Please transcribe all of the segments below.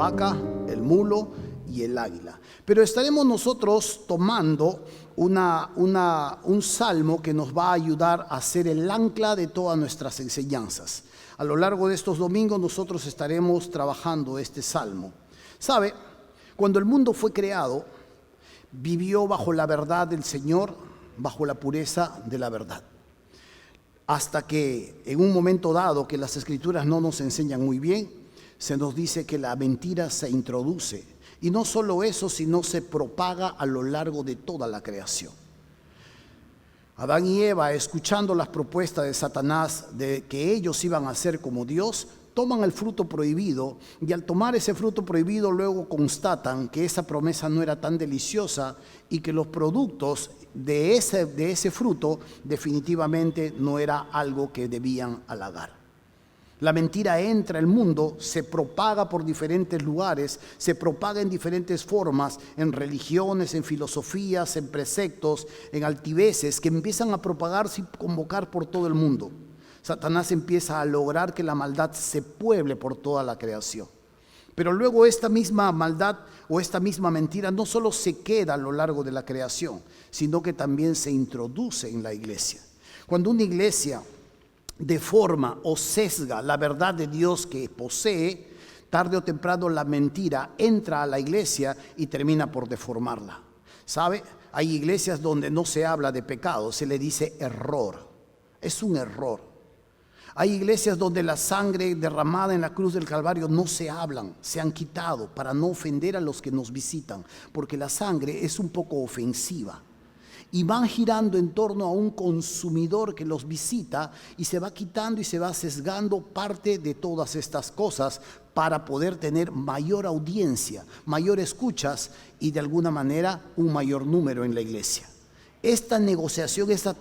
vaca, el mulo y el águila. Pero estaremos nosotros tomando un salmo que nos va a ayudar a ser el ancla de todas nuestras enseñanzas. A lo largo de estos domingos nosotros estaremos trabajando este salmo. ¿Sabe? Cuando el mundo fue creado, vivió bajo la verdad del Señor, bajo la pureza de la verdad. Hasta que en un momento dado, que las Escrituras no nos enseñan muy bien, se nos dice que la mentira se introduce. Y no solo eso, sino se propaga a lo largo de toda la creación. Adán y Eva, escuchando las propuestas de Satanás de que ellos iban a ser como Dios, toman el fruto prohibido, y al tomar ese fruto prohibido luego constatan que esa promesa no era tan deliciosa y que los productos de ese fruto definitivamente no era algo que debían halagar. La mentira entra al mundo, se propaga por diferentes lugares, se propaga en diferentes formas, en religiones, en filosofías, en preceptos, en altiveces que empiezan a propagarse y convocar por todo el mundo. Satanás empieza a lograr que la maldad se pueble por toda la creación. Pero luego esta misma maldad o esta misma mentira no solo se queda a lo largo de la creación, sino que también se introduce en la iglesia. Cuando una iglesia deforma o sesga la verdad de Dios que posee, tarde o temprano la mentira entra a la iglesia y termina por deformarla. ¿Sabe? Hay iglesias donde no se habla de pecado, se le dice error. Es un error. Hay iglesias donde la sangre derramada en la cruz del Calvario no se hablan, se han quitado para no ofender a los que nos visitan, porque la sangre es un poco ofensiva. Y van girando en torno a un consumidor que los visita y se va quitando y se va sesgando parte de todas estas cosas para poder tener mayor audiencia, mayor escuchas y de alguna manera un mayor número en la iglesia. Esta negociación, este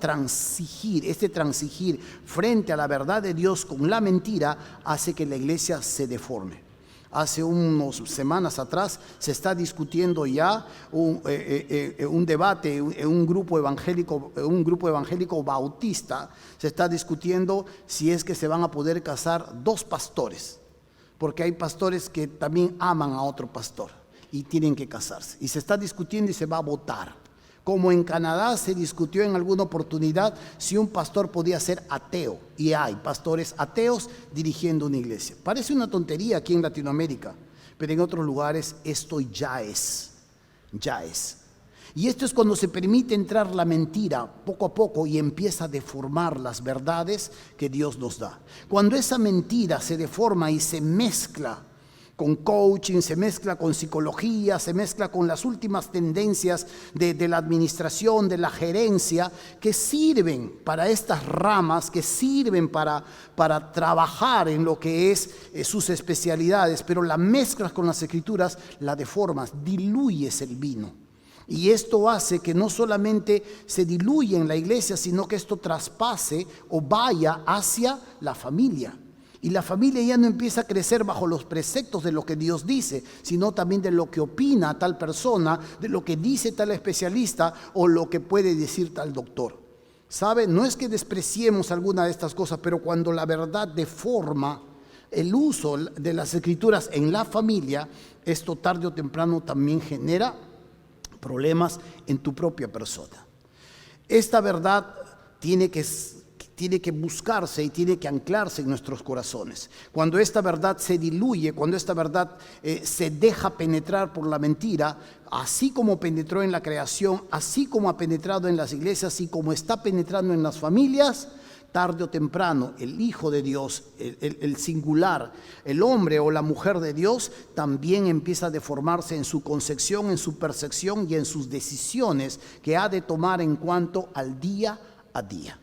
transigir frente a la verdad de Dios con la mentira hace que la iglesia se deforme. Hace unas semanas atrás se está discutiendo ya un debate en un grupo evangélico bautista. Se está discutiendo si es que se van a poder casar dos pastores, porque hay pastores que también aman a otro pastor y tienen que casarse. Y se está discutiendo y se va a votar. Como en Canadá se discutió en alguna oportunidad si un pastor podía ser ateo, y hay pastores ateos dirigiendo una iglesia. Parece una tontería aquí en Latinoamérica, pero en otros lugares esto ya es. Y esto es cuando se permite entrar la mentira poco a poco y empieza a deformar las verdades que Dios nos da. Cuando esa mentira se deforma y se mezcla con coaching, se mezcla con psicología, se mezcla con las últimas tendencias de la administración, de la gerencia, que sirven para estas ramas, que sirven para trabajar en lo que es sus especialidades, pero la mezclas con las escrituras, la deformas, diluyes el vino. Y esto hace que no solamente se diluya en la iglesia, sino que esto traspase o vaya hacia la familia. Y la familia ya no empieza a crecer bajo los preceptos de lo que Dios dice, sino también de lo que opina tal persona, de lo que dice tal especialista o lo que puede decir tal doctor. ¿Sabe? No es que despreciemos alguna de estas cosas, pero cuando la verdad deforma el uso de las escrituras en la familia, esto tarde o temprano también genera problemas en tu propia persona. Esta verdad tiene que buscarse y tiene que anclarse en nuestros corazones. Cuando esta verdad se diluye, cuando esta verdad se deja penetrar por la mentira, así como penetró en la creación, así como ha penetrado en las iglesias y como está penetrando en las familias, tarde o temprano el Hijo de Dios, el singular, el hombre o la mujer de Dios, también empieza a deformarse en su concepción, en su percepción y en sus decisiones que ha de tomar en cuanto al día a día.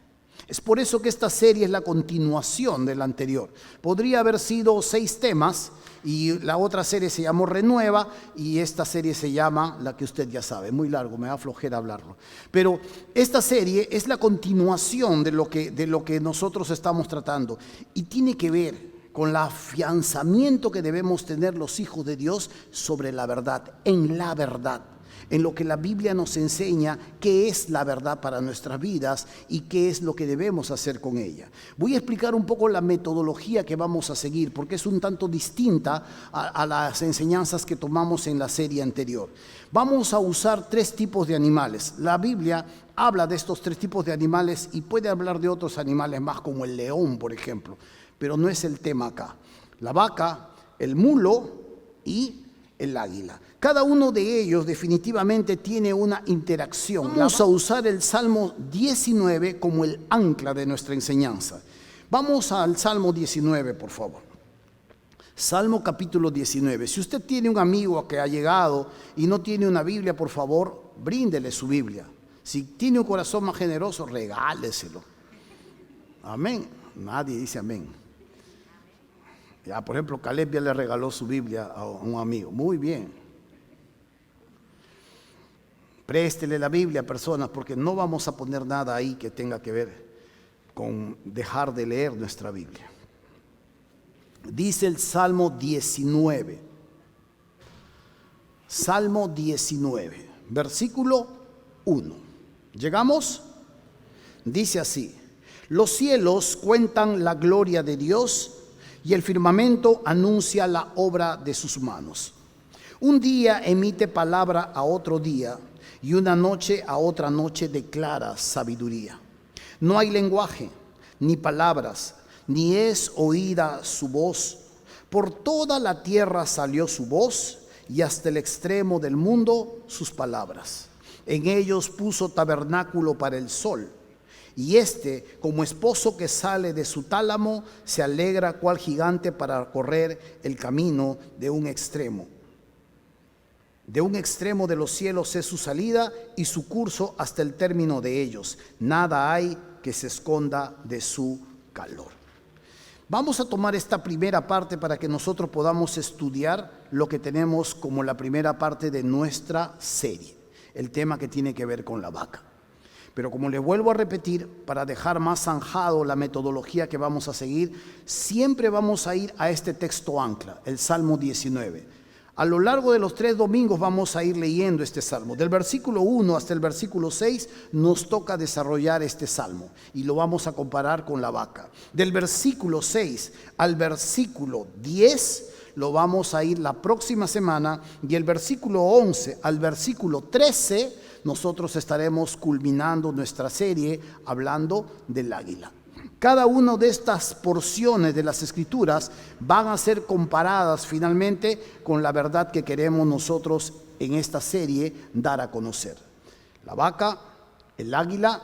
Es por eso que esta serie es la continuación de la anterior. Podría haber sido 6 temas y la otra serie se llamó Renueva y esta serie se llama la que usted ya sabe. Muy largo, me da flojera hablarlo. Pero esta serie es la continuación de lo que nosotros estamos tratando y tiene que ver con el afianzamiento que debemos tener los hijos de Dios sobre la verdad, en la verdad. en lo que la Biblia nos enseña qué es la verdad para nuestras vidas y qué es lo que debemos hacer con ella. Voy a explicar un poco la metodología que vamos a seguir, porque es un tanto distinta a las enseñanzas que tomamos en la serie anterior. Vamos a usar 3 tipos de animales. La Biblia habla de estos 3 tipos de animales y puede hablar de otros animales más, como el león, por ejemplo, pero no es el tema acá. La vaca, el mulo y el águila. Cada uno de ellos definitivamente tiene una interacción. Vamos a usar el Salmo 19 como el ancla de nuestra enseñanza. Vamos al Salmo 19, por favor. Salmo capítulo 19. Si usted tiene un amigo que ha llegado y no tiene una Biblia, por favor, bríndele su Biblia. Si tiene un corazón más generoso, regáleselo. Amén. Nadie dice amén. Ya, por ejemplo, Caleb ya le regaló su Biblia a un amigo. Muy bien. Préstele la Biblia a personas, porque no vamos a poner nada ahí que tenga que ver con dejar de leer nuestra Biblia. Dice el Salmo 19. Salmo 19, versículo 1. ¿Llegamos? Dice así: los cielos cuentan la gloria de Dios y el firmamento anuncia la obra de sus manos. Un día emite palabra a otro día y una noche a otra noche declara sabiduría. No hay lenguaje, ni palabras, ni es oída su voz. Por toda la tierra salió su voz y hasta el extremo del mundo sus palabras. En ellos puso tabernáculo para el sol. Y como esposo que sale de su tálamo, se alegra cual gigante para correr el camino de un extremo. De un extremo de los cielos es su salida y su curso hasta el término de ellos. Nada hay que se esconda de su calor. Vamos a tomar esta primera parte para que nosotros podamos estudiar lo que tenemos como la primera parte de nuestra serie, el tema que tiene que ver con la vaca. Pero como les vuelvo a repetir, para dejar más zanjado la metodología que vamos a seguir, siempre vamos a ir a este texto ancla, el Salmo 19. A lo largo de los 3 domingos vamos a ir leyendo este salmo. Del versículo 1 hasta el versículo 6 nos toca desarrollar este salmo y lo vamos a comparar con la vaca. Del versículo 6 al versículo 10 lo vamos a ir la próxima semana, y el versículo 11 al versículo 13 nosotros estaremos culminando nuestra serie hablando del águila. Cada una de estas porciones de las Escrituras van a ser comparadas finalmente con la verdad que queremos nosotros en esta serie dar a conocer. La vaca, el águila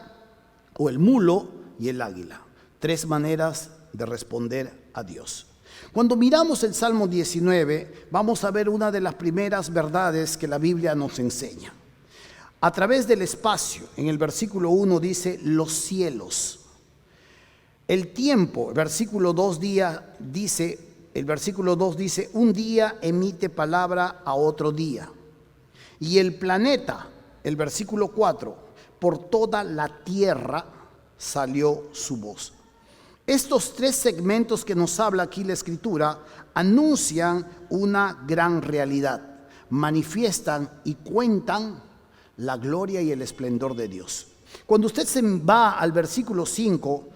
o el mulo y el águila. 3 maneras de responder a Dios. Cuando miramos el Salmo 19, vamos a ver una de las primeras verdades que la Biblia nos enseña. A través del espacio, en el versículo 1 dice los cielos. El tiempo, el versículo 2 dice, un día emite palabra a otro día. Y el planeta, el versículo 4, por toda la tierra salió su voz. Estos 3 segmentos que nos habla aquí la Escritura anuncian una gran realidad, manifiestan y cuentan la gloria y el esplendor de Dios. Cuando usted se va al versículo 5,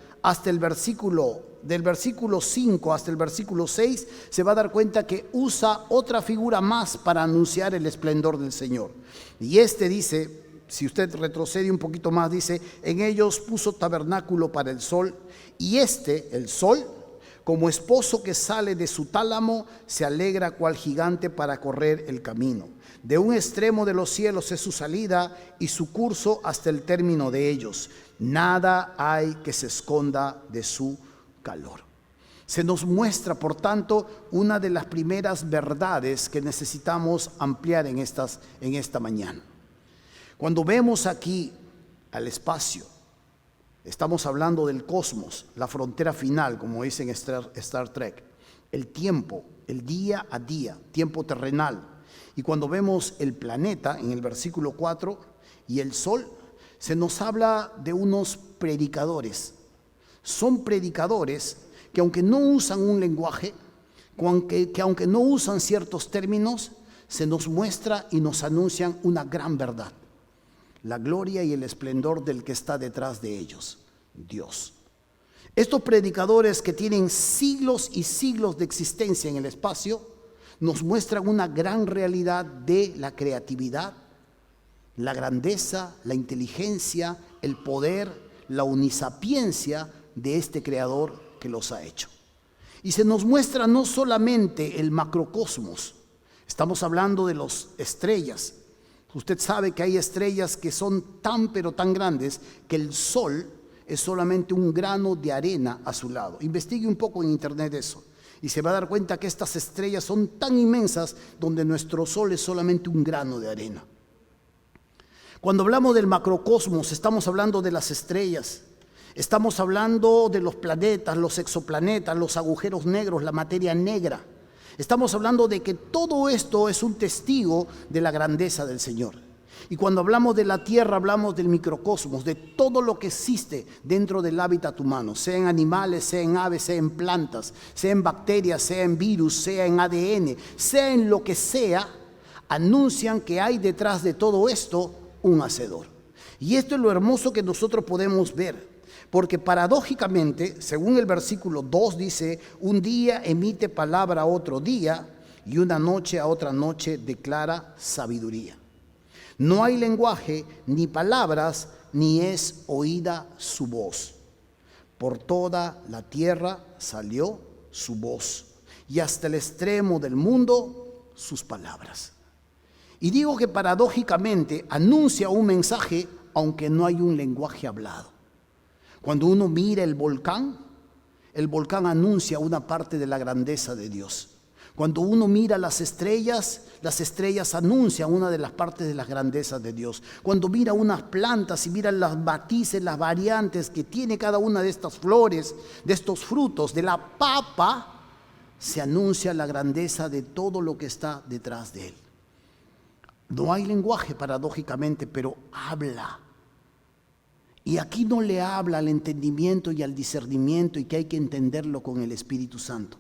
del versículo 5 hasta el versículo 6, se va a dar cuenta que usa otra figura más para anunciar el esplendor del Señor. Y dice, si usted retrocede un poquito más, dice, en ellos puso tabernáculo para el sol, y el sol, como esposo que sale de su tálamo, se alegra cual gigante para correr el camino. De un extremo de los cielos es su salida y su curso hasta el término de ellos. Nada hay que se esconda de su calor. Se nos muestra, por tanto, una de las primeras verdades que necesitamos ampliar en esta mañana. Cuando vemos aquí al espacio, estamos hablando del cosmos, la frontera final, como dice en Star Trek, el tiempo, el día a día, tiempo terrenal. Y cuando vemos el planeta en el versículo 4 y el sol, se nos habla de unos predicadores. Son predicadores que aunque no usan un lenguaje, que aunque no usan ciertos términos, se nos muestra y nos anuncian una gran verdad: la gloria y el esplendor del que está detrás de ellos, Dios. Estos predicadores que tienen siglos y siglos de existencia en el espacio nos muestran una gran realidad de la creatividad, la grandeza, la inteligencia, el poder, la omnisapiencia de este creador que los ha hecho. Y se nos muestra no solamente el macrocosmos, estamos hablando de las estrellas. Usted sabe que hay estrellas que son tan pero tan grandes que el Sol es solamente un grano de arena a su lado. Investigue un poco en internet eso y se va a dar cuenta que estas estrellas son tan inmensas donde nuestro Sol es solamente un grano de arena. Cuando hablamos del macrocosmos, estamos hablando de las estrellas, estamos hablando de los planetas, los exoplanetas, los agujeros negros, la materia negra. Estamos hablando de que todo esto es un testigo de la grandeza del Señor. Y cuando hablamos de la Tierra, hablamos del microcosmos, de todo lo que existe dentro del hábitat humano, sea en animales, sea en aves, sea en plantas, sea en bacterias, sea en virus, sea en ADN, sea en lo que sea, anuncian que hay detrás de todo esto un hacedor. Y esto es lo hermoso que nosotros podemos ver, porque paradójicamente, según el versículo 2 dice, un día emite palabra a otro día y una noche a otra noche declara sabiduría. No hay lenguaje ni palabras, ni es oída su voz. Por toda la tierra salió su voz, y hasta el extremo del mundo sus palabras. Y digo que paradójicamente anuncia un mensaje, aunque no hay un lenguaje hablado. Cuando uno mira el volcán anuncia una parte de la grandeza de Dios. Cuando uno mira las estrellas anuncian una de las partes de las grandezas de Dios. Cuando mira unas plantas y mira las matices, las variantes que tiene cada una de estas flores, de estos frutos, de la papa, se anuncia la grandeza de todo lo que está detrás de él. No hay lenguaje paradójicamente, pero habla. Y aquí no le habla al entendimiento y al discernimiento y que hay que entenderlo con el Espíritu Santo.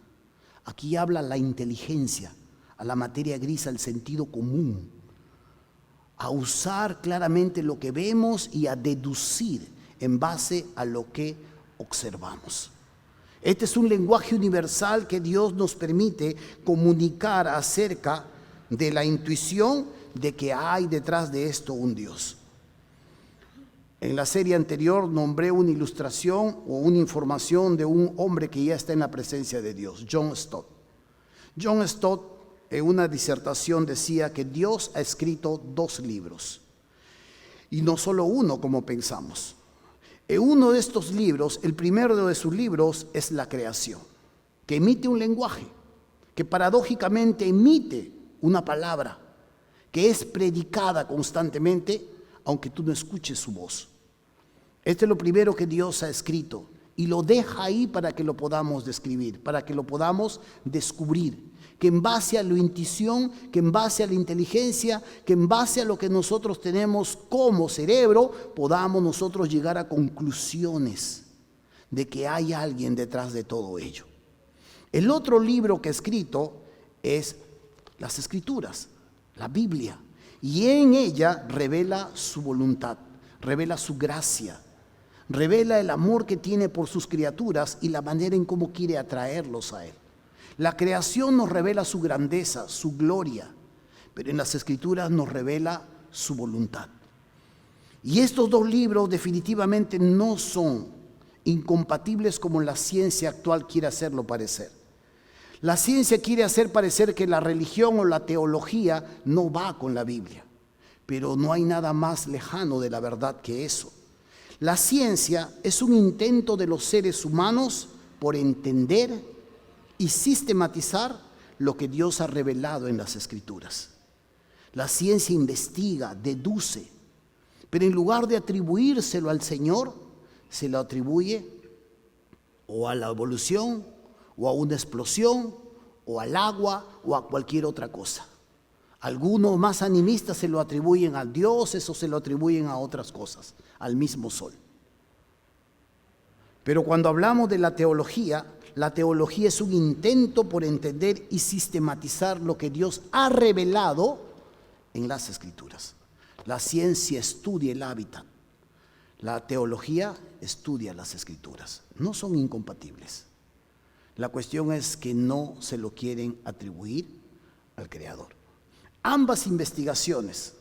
Aquí habla la inteligencia, a la materia gris, al sentido común, a usar claramente lo que vemos y a deducir en base a lo que observamos. Este es un lenguaje universal que Dios nos permite comunicar acerca de la intuición de que hay detrás de esto un Dios. En la serie anterior nombré una ilustración o una información de un hombre que ya está en la presencia de Dios, John Stott. John Stott en una disertación decía que Dios ha escrito 2 libros y no solo uno como pensamos. En uno de estos libros, el primero de sus libros es la creación, que emite un lenguaje, que paradójicamente emite una palabra, que es predicada constantemente, aunque tú no escuches su voz. Este es lo primero que Dios ha escrito y lo deja ahí para que lo podamos describir, para que lo podamos descubrir, que en base a la intuición, que en base a la inteligencia, que en base a lo que nosotros tenemos como cerebro, podamos nosotros llegar a conclusiones de que hay alguien detrás de todo ello. El otro libro que ha escrito es las Escrituras, la Biblia. Y en ella revela su voluntad, revela su gracia, revela el amor que tiene por sus criaturas y la manera en cómo quiere atraerlos a él. La creación nos revela su grandeza, su gloria, pero en las Escrituras nos revela su voluntad. Y estos 2 libros definitivamente no son incompatibles como la ciencia actual quiere hacerlo parecer. La ciencia quiere hacer parecer que la religión o la teología no va con la Biblia, pero no hay nada más lejano de la verdad que eso. La ciencia es un intento de los seres humanos por entender y sistematizar lo que Dios ha revelado en las Escrituras. La ciencia investiga, deduce, pero en lugar de atribuírselo al Señor, se lo atribuye o a la evolución, o a una explosión, o al agua, o a cualquier otra cosa. Algunos más animistas se lo atribuyen a dioses o se lo atribuyen a otras cosas, al mismo sol. Pero cuando hablamos de la teología la teología es un intento por entender y sistematizar lo que Dios ha revelado en las Escrituras. La ciencia estudia el hábitat. La teología estudia las Escrituras. No son incompatibles. La cuestión es que no se lo quieren atribuir al Creador. Ambas investigaciones,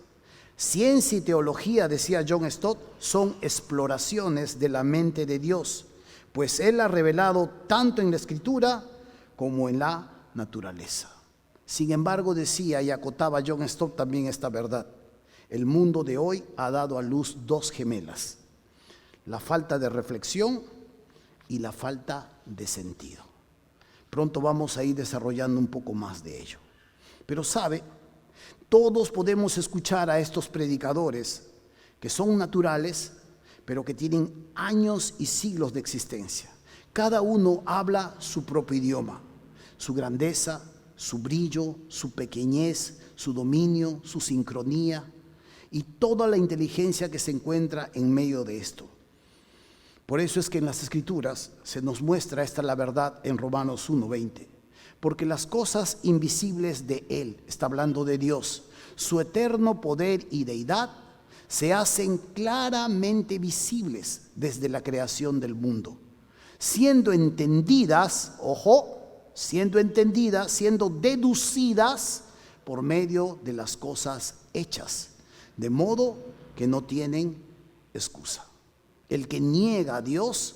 ciencia y teología, decía John Stott, son exploraciones de la mente de Dios, pues Él ha revelado tanto en la Escritura como en la naturaleza. Sin embargo, decía y acotaba John Stott también esta verdad: el mundo de hoy ha dado a luz dos gemelas: la falta de reflexión y la falta de sentido. Pronto vamos a ir desarrollando un poco más de ello. Pero sabe, todos podemos escuchar a estos predicadores que son naturales, pero que tienen años y siglos de existencia. Cada uno habla su propio idioma, su grandeza, su brillo, su pequeñez, su dominio, su sincronía y toda la inteligencia que se encuentra en medio de esto. Por eso es que en las Escrituras se nos muestra esta la verdad en Romanos 1:20. Porque las cosas invisibles de Él, está hablando de Dios, su eterno poder y deidad, se hacen claramente visibles desde la creación del mundo, siendo entendidas, siendo deducidas por medio de las cosas hechas, de modo que no tienen excusa. El que niega a Dios,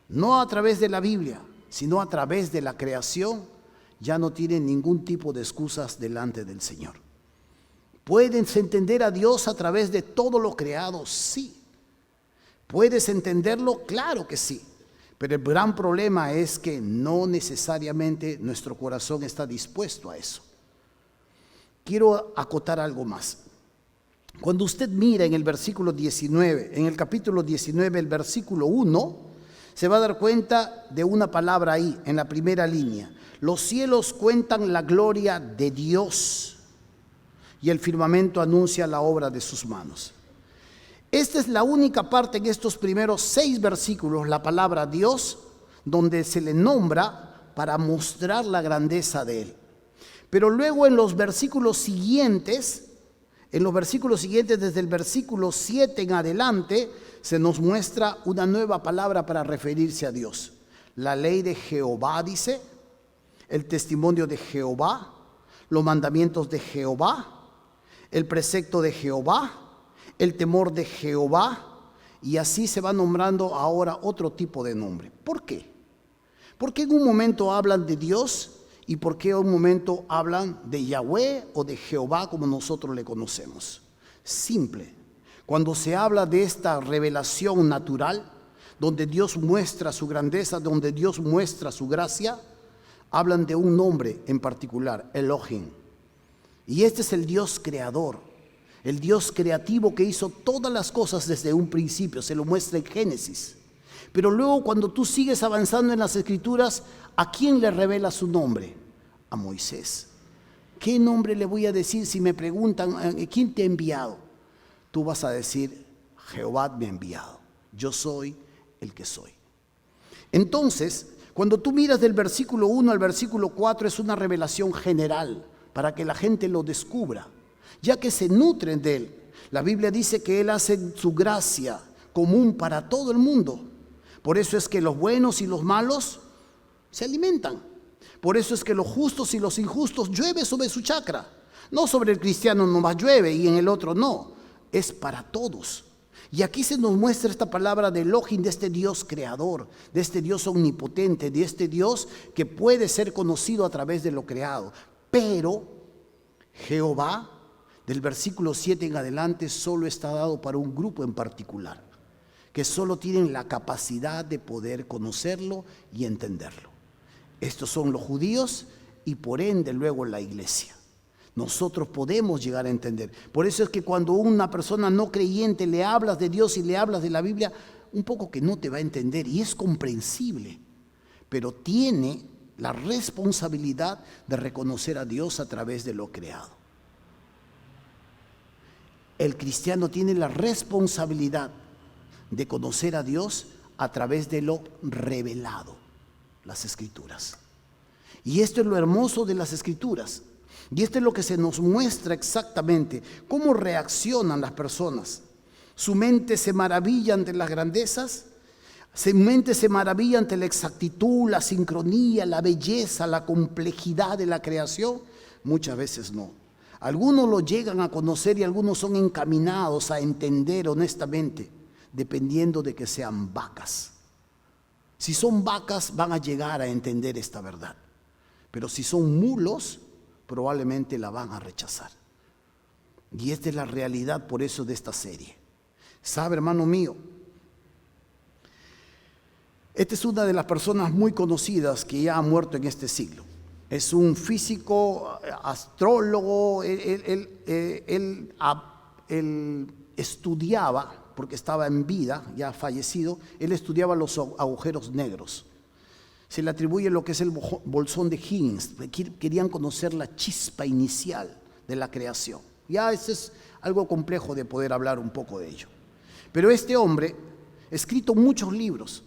no a través de la Biblia, sino a través de la creación, ya no tiene ningún tipo de excusas delante del Señor. ¿Puedes entender a Dios a través de todo lo creado? Sí. ¿Puedes entenderlo? Claro que sí. Pero el gran problema es que no necesariamente nuestro corazón está dispuesto a eso. Quiero acotar algo más. Cuando usted mira en el versículo 19, en el capítulo 19, el versículo 1, se va a dar cuenta de una palabra ahí, en la primera línea. Los cielos cuentan la gloria de Dios y el firmamento anuncia la obra de sus manos. Esta es la única parte en estos primeros 6 versículos, la palabra Dios, donde se le nombra para mostrar la grandeza de Él. Pero luego en los versículos siguientes, desde el versículo 7 en adelante, se nos muestra una nueva palabra para referirse a Dios. La ley de Jehová, dice, el testimonio de Jehová, los mandamientos de Jehová, el precepto de Jehová, el temor de Jehová, y así se va nombrando ahora otro tipo de nombre. ¿Por qué? ¿Por qué en un momento hablan de Dios y por qué en un momento hablan de Yahweh o de Jehová como nosotros le conocemos? Simple. Cuando se habla de esta revelación natural, donde Dios muestra su grandeza, donde Dios muestra su gracia, hablan de un nombre en particular, Elohim. Y este es el Dios creador, el Dios creativo que hizo todas las cosas desde un principio, se lo muestra en Génesis. Pero luego cuando tú sigues avanzando en las Escrituras, ¿a quién le revela su nombre? A Moisés. ¿Qué nombre le voy a decir si me preguntan quién te ha enviado? Tú vas a decir, Jehová me ha enviado, yo soy el que soy. Entonces, cuando tú miras del versículo 1 al versículo 4, es una revelación general para que la gente lo descubra, ya que se nutren de Él. La Biblia dice que Él hace su gracia común para todo el mundo. Por eso es que los buenos y los malos se alimentan. Por eso es que los justos y los injustos llueve sobre su chacra. No sobre el cristiano nomás llueve y en el otro no. Es para todos. Y aquí se nos muestra esta palabra de Elohim, de este Dios creador, de este Dios omnipotente, de este Dios que puede ser conocido a través de lo creado. Pero Jehová, del versículo 7 en adelante, solo está dado para un grupo en particular, que solo tienen la capacidad de poder conocerlo y entenderlo. Estos son los judíos y por ende luego la iglesia. Nosotros podemos llegar a entender. Por eso es que cuando una persona no creyente le hablas de Dios y le hablas de la Biblia, un poco que no te va a entender y es comprensible, pero tiene la responsabilidad de reconocer a Dios a través de lo creado. El cristiano tiene la responsabilidad de conocer a Dios a través de lo revelado. las Escrituras. Y esto es lo hermoso de las Escrituras. Y esto es lo que se nos muestra exactamente, cómo reaccionan las personas. Su mente se maravilla ante las grandezas, su mente se maravilla ante la exactitud, la sincronía, la belleza, la complejidad de la creación. Muchas veces no. Algunos lo llegan a conocer y algunos son encaminados a entender honestamente, dependiendo de que sean vacas. Si son vacas, van a llegar a entender esta verdad. Pero si son mulos, probablemente la van a rechazar. Y esta es la realidad por eso de esta serie. ¿Sabe, hermano mío? Esta es una de las personas muy conocidas que ya ha muerto en este siglo. Es un físico, astrólogo. Él estudiaba, porque estaba en vida, ya fallecido, él estudiaba los agujeros negros. Se le atribuye lo que es el bolsón de Higgs. Querían conocer la chispa inicial de la creación. Ya eso es algo complejo de poder hablar un poco de ello. Pero este hombre ha escrito muchos libros.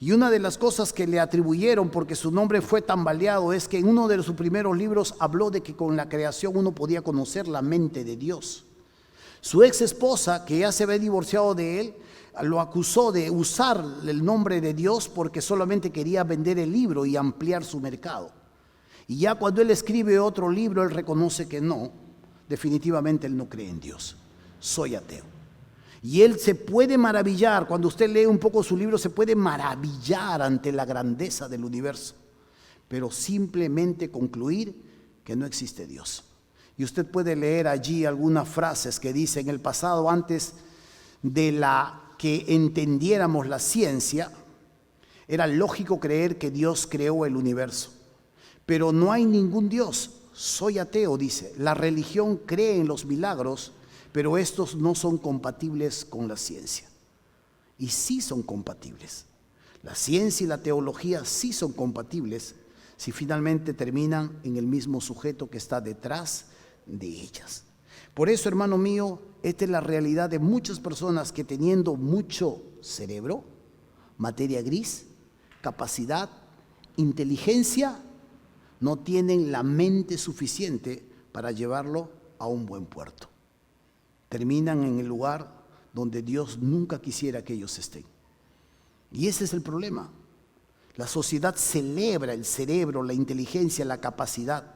Y una de las cosas que le atribuyeron, porque su nombre fue tambaleado, es que en uno de sus primeros libros habló de que con la creación uno podía conocer la mente de Dios. Su ex esposa, que ya se había divorciado de él, lo acusó de usar el nombre de Dios porque solamente quería vender el libro y ampliar su mercado. Y ya cuando él escribe otro libro, él reconoce que no, definitivamente él no cree en Dios. Soy ateo. Y él se puede maravillar, cuando usted lee un poco su libro, se puede maravillar ante la grandeza del universo, pero simplemente concluir que no existe Dios. Y usted puede leer allí algunas frases que dice: en el pasado, antes de la que entendiéramos la ciencia, era lógico creer que Dios creó el universo. Pero no hay ningún Dios. Soy ateo, dice. La religión cree en los milagros, pero estos no son compatibles con la ciencia. Y sí son compatibles. La ciencia y la teología sí son compatibles si finalmente terminan en el mismo sujeto que está detrás de ellas. Por eso, hermano mío, esta es la realidad de muchas personas que, teniendo mucho cerebro, materia gris, capacidad, inteligencia, no tienen la mente suficiente para llevarlo a un buen puerto. Terminan en el lugar donde Dios nunca quisiera que ellos estén. Y ese es el problema. La sociedad celebra el cerebro, la inteligencia, la capacidad,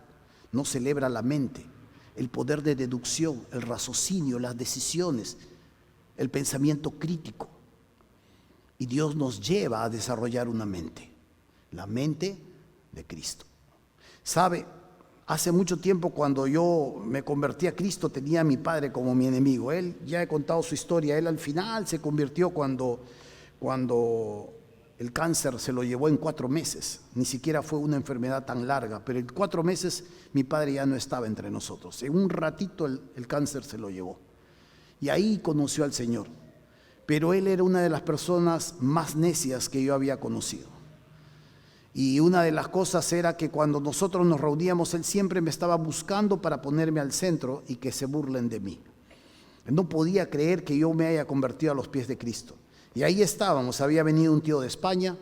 no celebra la mente, el poder de deducción, el raciocinio, las decisiones, el pensamiento crítico. Y Dios nos lleva a desarrollar una mente, la mente de Cristo. ¿Sabe? Hace mucho tiempo, cuando yo me convertí a Cristo, tenía a mi padre como mi enemigo. Él, ya he contado su historia, él al final se convirtió cuando el cáncer se lo llevó en 4 meses. Ni siquiera fue una enfermedad tan larga, pero en 4 meses mi padre ya no estaba entre nosotros. En un ratito el cáncer se lo llevó. Y ahí conoció al Señor. Pero él era una de las personas más necias que yo había conocido. Y una de las cosas era que cuando nosotros nos reuníamos, él siempre me estaba buscando para ponerme al centro y que se burlen de mí. Él no podía creer que yo me haya convertido a los pies de Cristo. Y ahí estábamos, había venido un tío de España,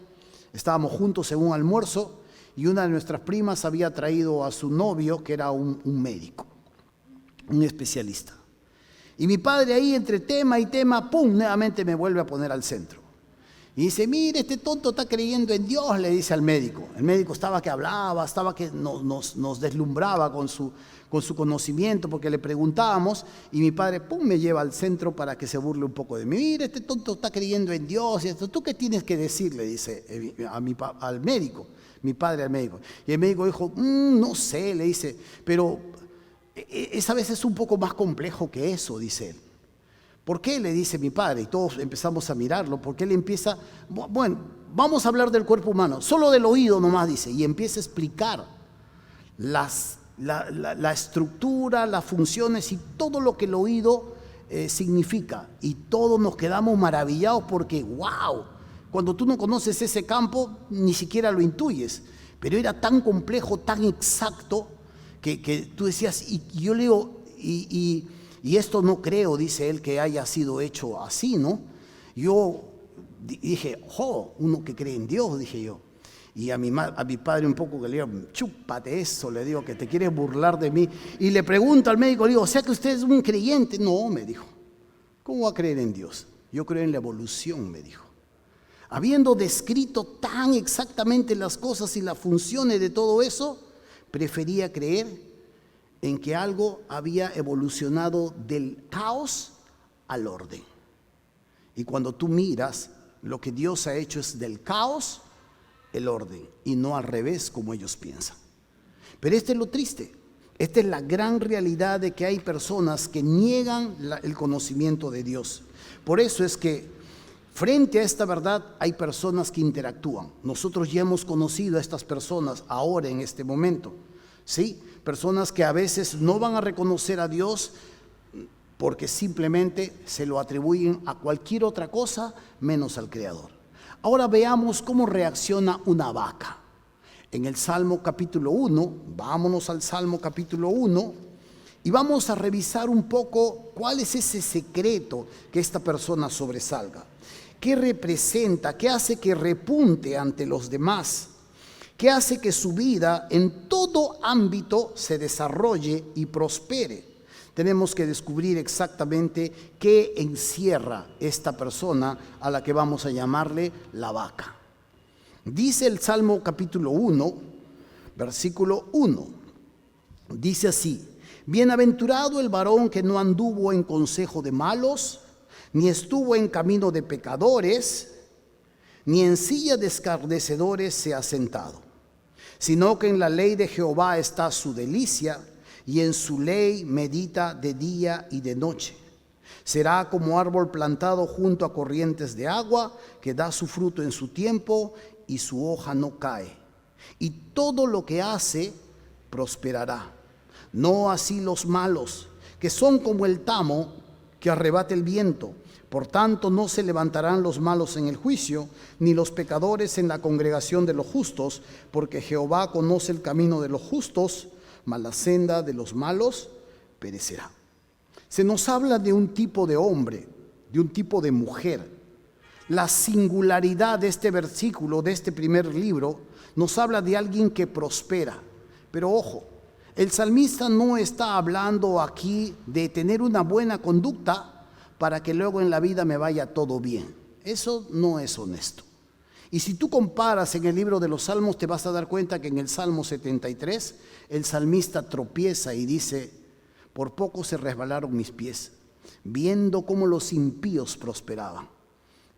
estábamos juntos en un almuerzo y una de nuestras primas había traído a su novio, que era un médico, un especialista. Y mi padre ahí, entre tema y tema, ¡pum!, nuevamente me vuelve a poner al centro. Y dice: mire, este tonto está creyendo en Dios, le dice al médico. El médico estaba que hablaba, estaba que nos deslumbraba con su conocimiento, porque le preguntábamos, y mi padre, pum, me lleva al centro para que se burle un poco de mí. Mire, este tonto está creyendo en Dios, y esto, ¿tú qué tienes que decir?, le dice al médico, mi padre al médico. Y el médico dijo: no sé, le dice, pero esa vez es un poco más complejo que eso, dice él. ¿Por qué?, le dice mi padre, y todos empezamos a mirarlo, porque él empieza: bueno, vamos a hablar del cuerpo humano, solo del oído nomás, dice, y empieza a explicar la estructura, las funciones y todo lo que el oído significa. Y todos nos quedamos maravillados porque, wow, cuando tú no conoces ese campo, ni siquiera lo intuyes, pero era tan complejo, tan exacto, que tú decías, y yo le digo, y esto no creo, dice él, que haya sido hecho así, ¿no? Yo dije: uno que cree en Dios, dije yo. Y a mi padre un poco que le digo, chúpate eso, le digo, que te quieres burlar de mí. Y le pregunto al médico, le digo, o sea que usted es un creyente. No, me dijo, ¿cómo va a creer en Dios? Yo creo en la evolución, me dijo. Habiendo descrito tan exactamente las cosas y las funciones de todo eso, prefería creer en que algo había evolucionado del caos al orden. Y cuando tú miras, lo que Dios ha hecho es del caos el orden, y no al revés como ellos piensan. Pero este es lo triste, esta es la gran realidad de que hay personas que niegan el conocimiento de Dios. Por eso es que frente a esta verdad hay personas que interactúan. Nosotros ya hemos conocido a estas personas ahora en este momento, ¿sí? Personas que a veces no van a reconocer a Dios porque simplemente se lo atribuyen a cualquier otra cosa menos al Creador. Ahora veamos cómo reacciona una vaca. En el Salmo capítulo 1, vámonos al Salmo capítulo 1 y vamos a revisar un poco cuál es ese secreto que esta persona sobresalga. ¿Qué representa? ¿Qué hace que repunte ante los demás? ¿Qué hace que su vida en todo ámbito se desarrolle y prospere? Tenemos que descubrir exactamente qué encierra esta persona a la que vamos a llamarle la vaca. Dice el Salmo capítulo 1, versículo 1. Dice así: bienaventurado el varón que no anduvo en consejo de malos, ni estuvo en camino de pecadores, ni en silla de escarnecedores se ha sentado, sino que en la ley de Jehová está su delicia, y en su ley medita de día y de noche. Será como árbol plantado junto a corrientes de agua, que da su fruto en su tiempo y su hoja no cae. Y todo lo que hace prosperará. No así los malos, que son como el tamo que arrebata el viento. Por tanto, no se levantarán los malos en el juicio, ni los pecadores en la congregación de los justos, porque Jehová conoce el camino de los justos, mas la senda de los malos perecerá. Se nos habla de un tipo de hombre, de un tipo de mujer. La singularidad de este versículo, de este primer libro, nos habla de alguien que prospera. Pero ojo, el salmista no está hablando aquí de tener una buena conducta para que luego en la vida me vaya todo bien. Eso no es honesto. Y si tú comparas en el libro de los Salmos, te vas a dar cuenta que en el Salmo 73, el salmista tropieza y dice: por poco se resbalaron mis pies, viendo cómo los impíos prosperaban,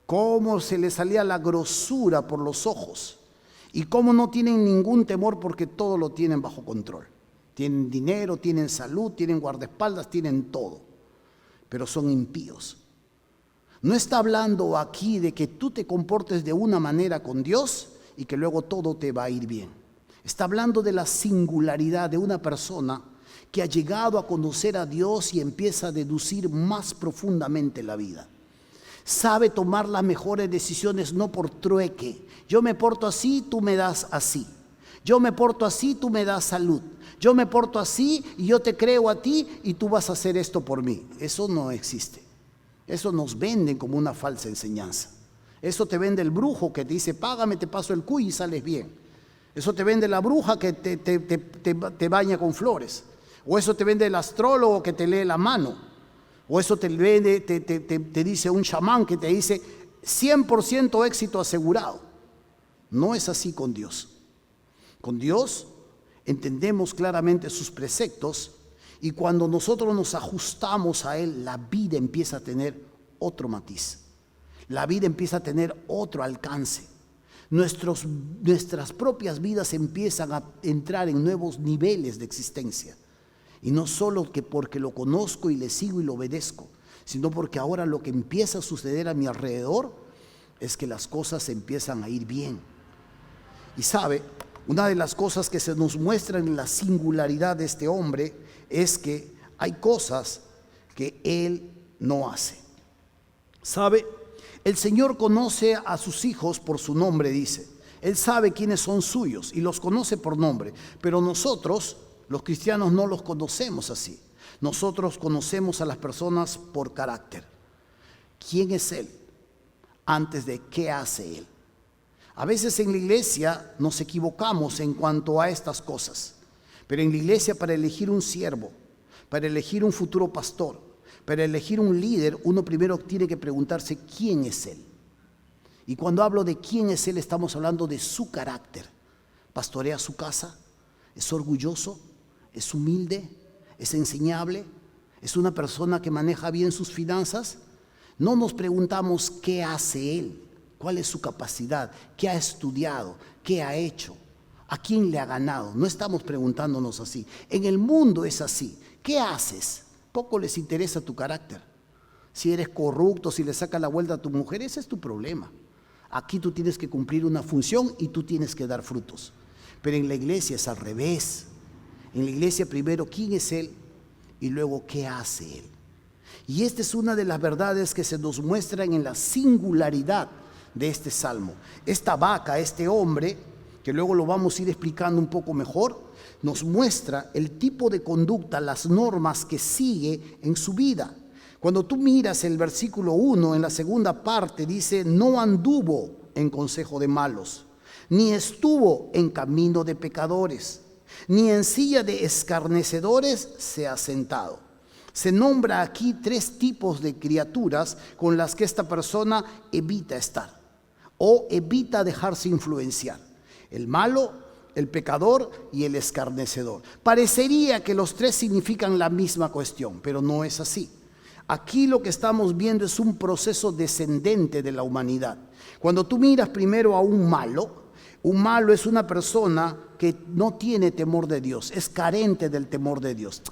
cómo se les salía la grosura por los ojos, y cómo no tienen ningún temor porque todo lo tienen bajo control. Tienen dinero, tienen salud, tienen guardaespaldas, tienen todo, pero son impíos. No está hablando aquí de que tú te comportes de una manera con Dios y que luego todo te va a ir bien. Está hablando de la singularidad de una persona que ha llegado a conocer a Dios y empieza a deducir más profundamente la vida. Sabe tomar las mejores decisiones no por trueque. Yo me porto así, tú me das así. Yo me porto así, tú me das salud. Yo me porto así y yo te creo a ti y tú vas a hacer esto por mí. Eso no existe. Eso nos venden como una falsa enseñanza. Eso te vende el brujo que te dice: págame, te paso el cuy y sales bien. Eso te vende la bruja que te baña con flores. O eso te vende el astrólogo que te lee la mano. O eso te vende, te dice un chamán que te dice 100% éxito asegurado. No es así con Dios. Con Dios entendemos claramente sus preceptos, y cuando nosotros nos ajustamos a Él, la vida empieza a tener otro matiz. La vida empieza a tener otro alcance. Nuestras propias vidas empiezan a entrar en nuevos niveles de existencia. Y no solo que porque lo conozco y le sigo y lo obedezco, sino porque ahora lo que empieza a suceder a mi alrededor es que las cosas empiezan a ir bien. Y sabe, una de las cosas que se nos muestra en la singularidad de este hombre es que hay cosas que él no hace. ¿Sabe? El Señor conoce a sus hijos por su nombre, dice. Él sabe quiénes son suyos y los conoce por nombre. Pero nosotros, los cristianos, no los conocemos así. Nosotros conocemos a las personas por carácter. ¿Quién es Él? Antes de qué hace Él. A veces en la iglesia nos equivocamos en cuanto a estas cosas, pero en la iglesia, para elegir un siervo, para elegir un futuro pastor, para elegir un líder, uno primero tiene que preguntarse quién es él. Y cuando hablo de quién es él, estamos hablando de su carácter. ¿Pastorea su casa? ¿Es orgulloso? ¿Es humilde? ¿Es enseñable? ¿Es una persona que maneja bien sus finanzas? No nos preguntamos qué hace él, cuál es su capacidad, qué ha estudiado, qué ha hecho, a quién le ha ganado. No estamos preguntándonos así. En el mundo es así. ¿Qué haces? Poco les interesa tu carácter. Si eres corrupto, si le sacas la vuelta a tu mujer, ese es tu problema. Aquí tú tienes que cumplir una función y tú tienes que dar frutos. Pero en la iglesia es al revés. En la iglesia primero, ¿quién es él? Y luego, ¿qué hace él? Y esta es una de las verdades que se nos muestran en la singularidad de este salmo. Esta vaca, este hombre, que luego lo vamos a ir explicando un poco mejor, nos muestra el tipo de conducta, las normas que sigue en su vida. Cuando tú miras el versículo 1, en la segunda parte, dice: no anduvo en consejo de malos, ni estuvo en camino de pecadores, ni en silla de escarnecedores se ha sentado. Se nombra aquí 3 tipos de criaturas con las que esta persona evita estar o evita dejarse influenciar: el malo, el pecador y el escarnecedor. Parecería que los 3 significan la misma cuestión, pero no es así. Aquí lo que estamos viendo es un proceso descendente de la humanidad. Cuando tú miras primero a un malo es una persona que no tiene temor de Dios, es carente del temor de Dios.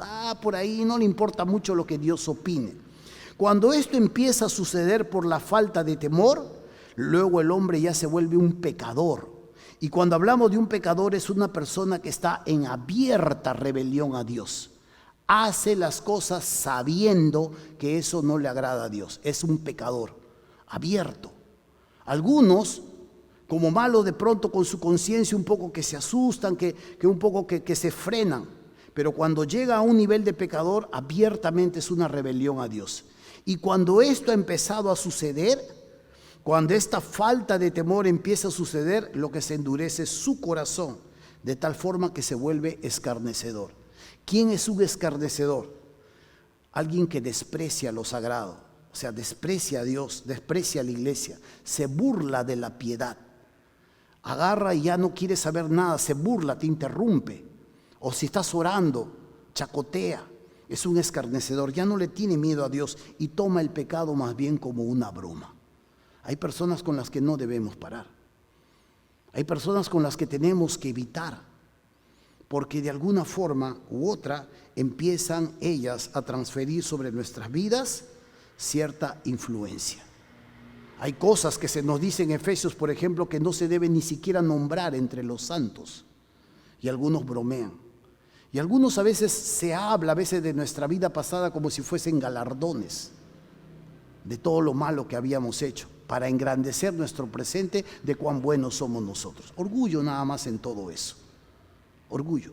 Por ahí no le importa mucho lo que Dios opine. Cuando esto empieza a suceder por la falta de temor, luego el hombre ya se vuelve un pecador. Y cuando hablamos de un pecador, es una persona que está en abierta rebelión a Dios. Hace las cosas sabiendo que eso no le agrada a Dios. Es un pecador abierto. Algunos, como malos, de pronto con su conciencia un poco que se asustan, que un poco que se frenan. Pero cuando llega a un nivel de pecador, abiertamente es una rebelión a Dios. Y cuando esto ha empezado a suceder, cuando esta falta de temor empieza a suceder, lo que se endurece es su corazón, de tal forma que se vuelve escarnecedor. ¿Quién es un escarnecedor? Alguien que desprecia lo sagrado, o sea, desprecia a Dios, desprecia a la iglesia, se burla de la piedad. Agarra y ya no quiere saber nada, se burla, te interrumpe. O si estás orando, chacotea. Es un escarnecedor, ya no le tiene miedo a Dios y toma el pecado más bien como una broma. Hay personas con las que no debemos parar. Hay personas con las que tenemos que evitar, porque de alguna forma u otra empiezan ellas a transferir sobre nuestras vidas cierta influencia. Hay cosas que se nos dice en Efesios, por ejemplo, que no se deben ni siquiera nombrar entre los santos. Y algunos bromean. Y algunos a veces se habla de nuestra vida pasada como si fuesen galardones de todo lo malo que habíamos hecho, para engrandecer nuestro presente de cuán buenos somos nosotros. Orgullo nada más en todo eso. Orgullo.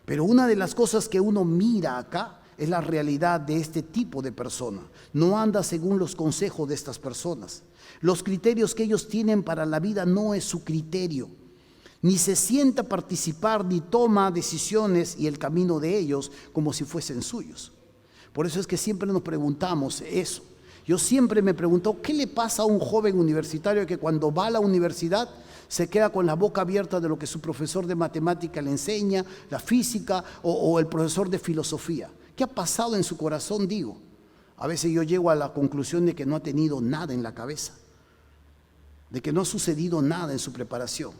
Pero una de las cosas que uno mira acá es la realidad de este tipo de persona. No anda según los consejos de estas personas. Los criterios que ellos tienen para la vida no es su criterio. Ni se sienta a participar, ni toma decisiones y el camino de ellos como si fuesen suyos. Por eso es que siempre nos preguntamos eso. Yo siempre me pregunto, ¿qué le pasa a un joven universitario que cuando va a la universidad se queda con la boca abierta de lo que su profesor de matemática le enseña, la física o el profesor de filosofía? ¿Qué ha pasado en su corazón? Digo, a veces yo llego a la conclusión de que no ha tenido nada en la cabeza, de que no ha sucedido nada en su preparación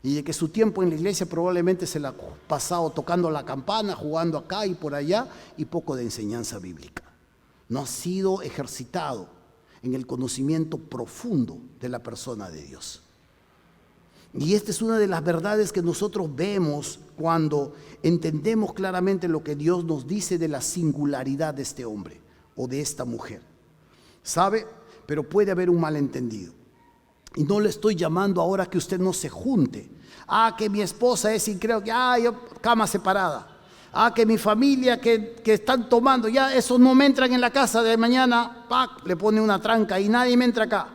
y de que su tiempo en la iglesia probablemente se la ha pasado tocando la campana, jugando acá y por allá y poco de enseñanza bíblica. No ha sido ejercitado en el conocimiento profundo de la persona de Dios. Y esta es una de las verdades que nosotros vemos cuando entendemos claramente lo que Dios nos dice de la singularidad de este hombre o de esta mujer. ¿Sabe? Pero puede haber un malentendido. Y no le estoy llamando ahora que usted no se junte. Que mi esposa es increíble, yo cama separada. Que mi familia que están tomando, ya esos no me entran en la casa de mañana, le pone una tranca y nadie me entra acá.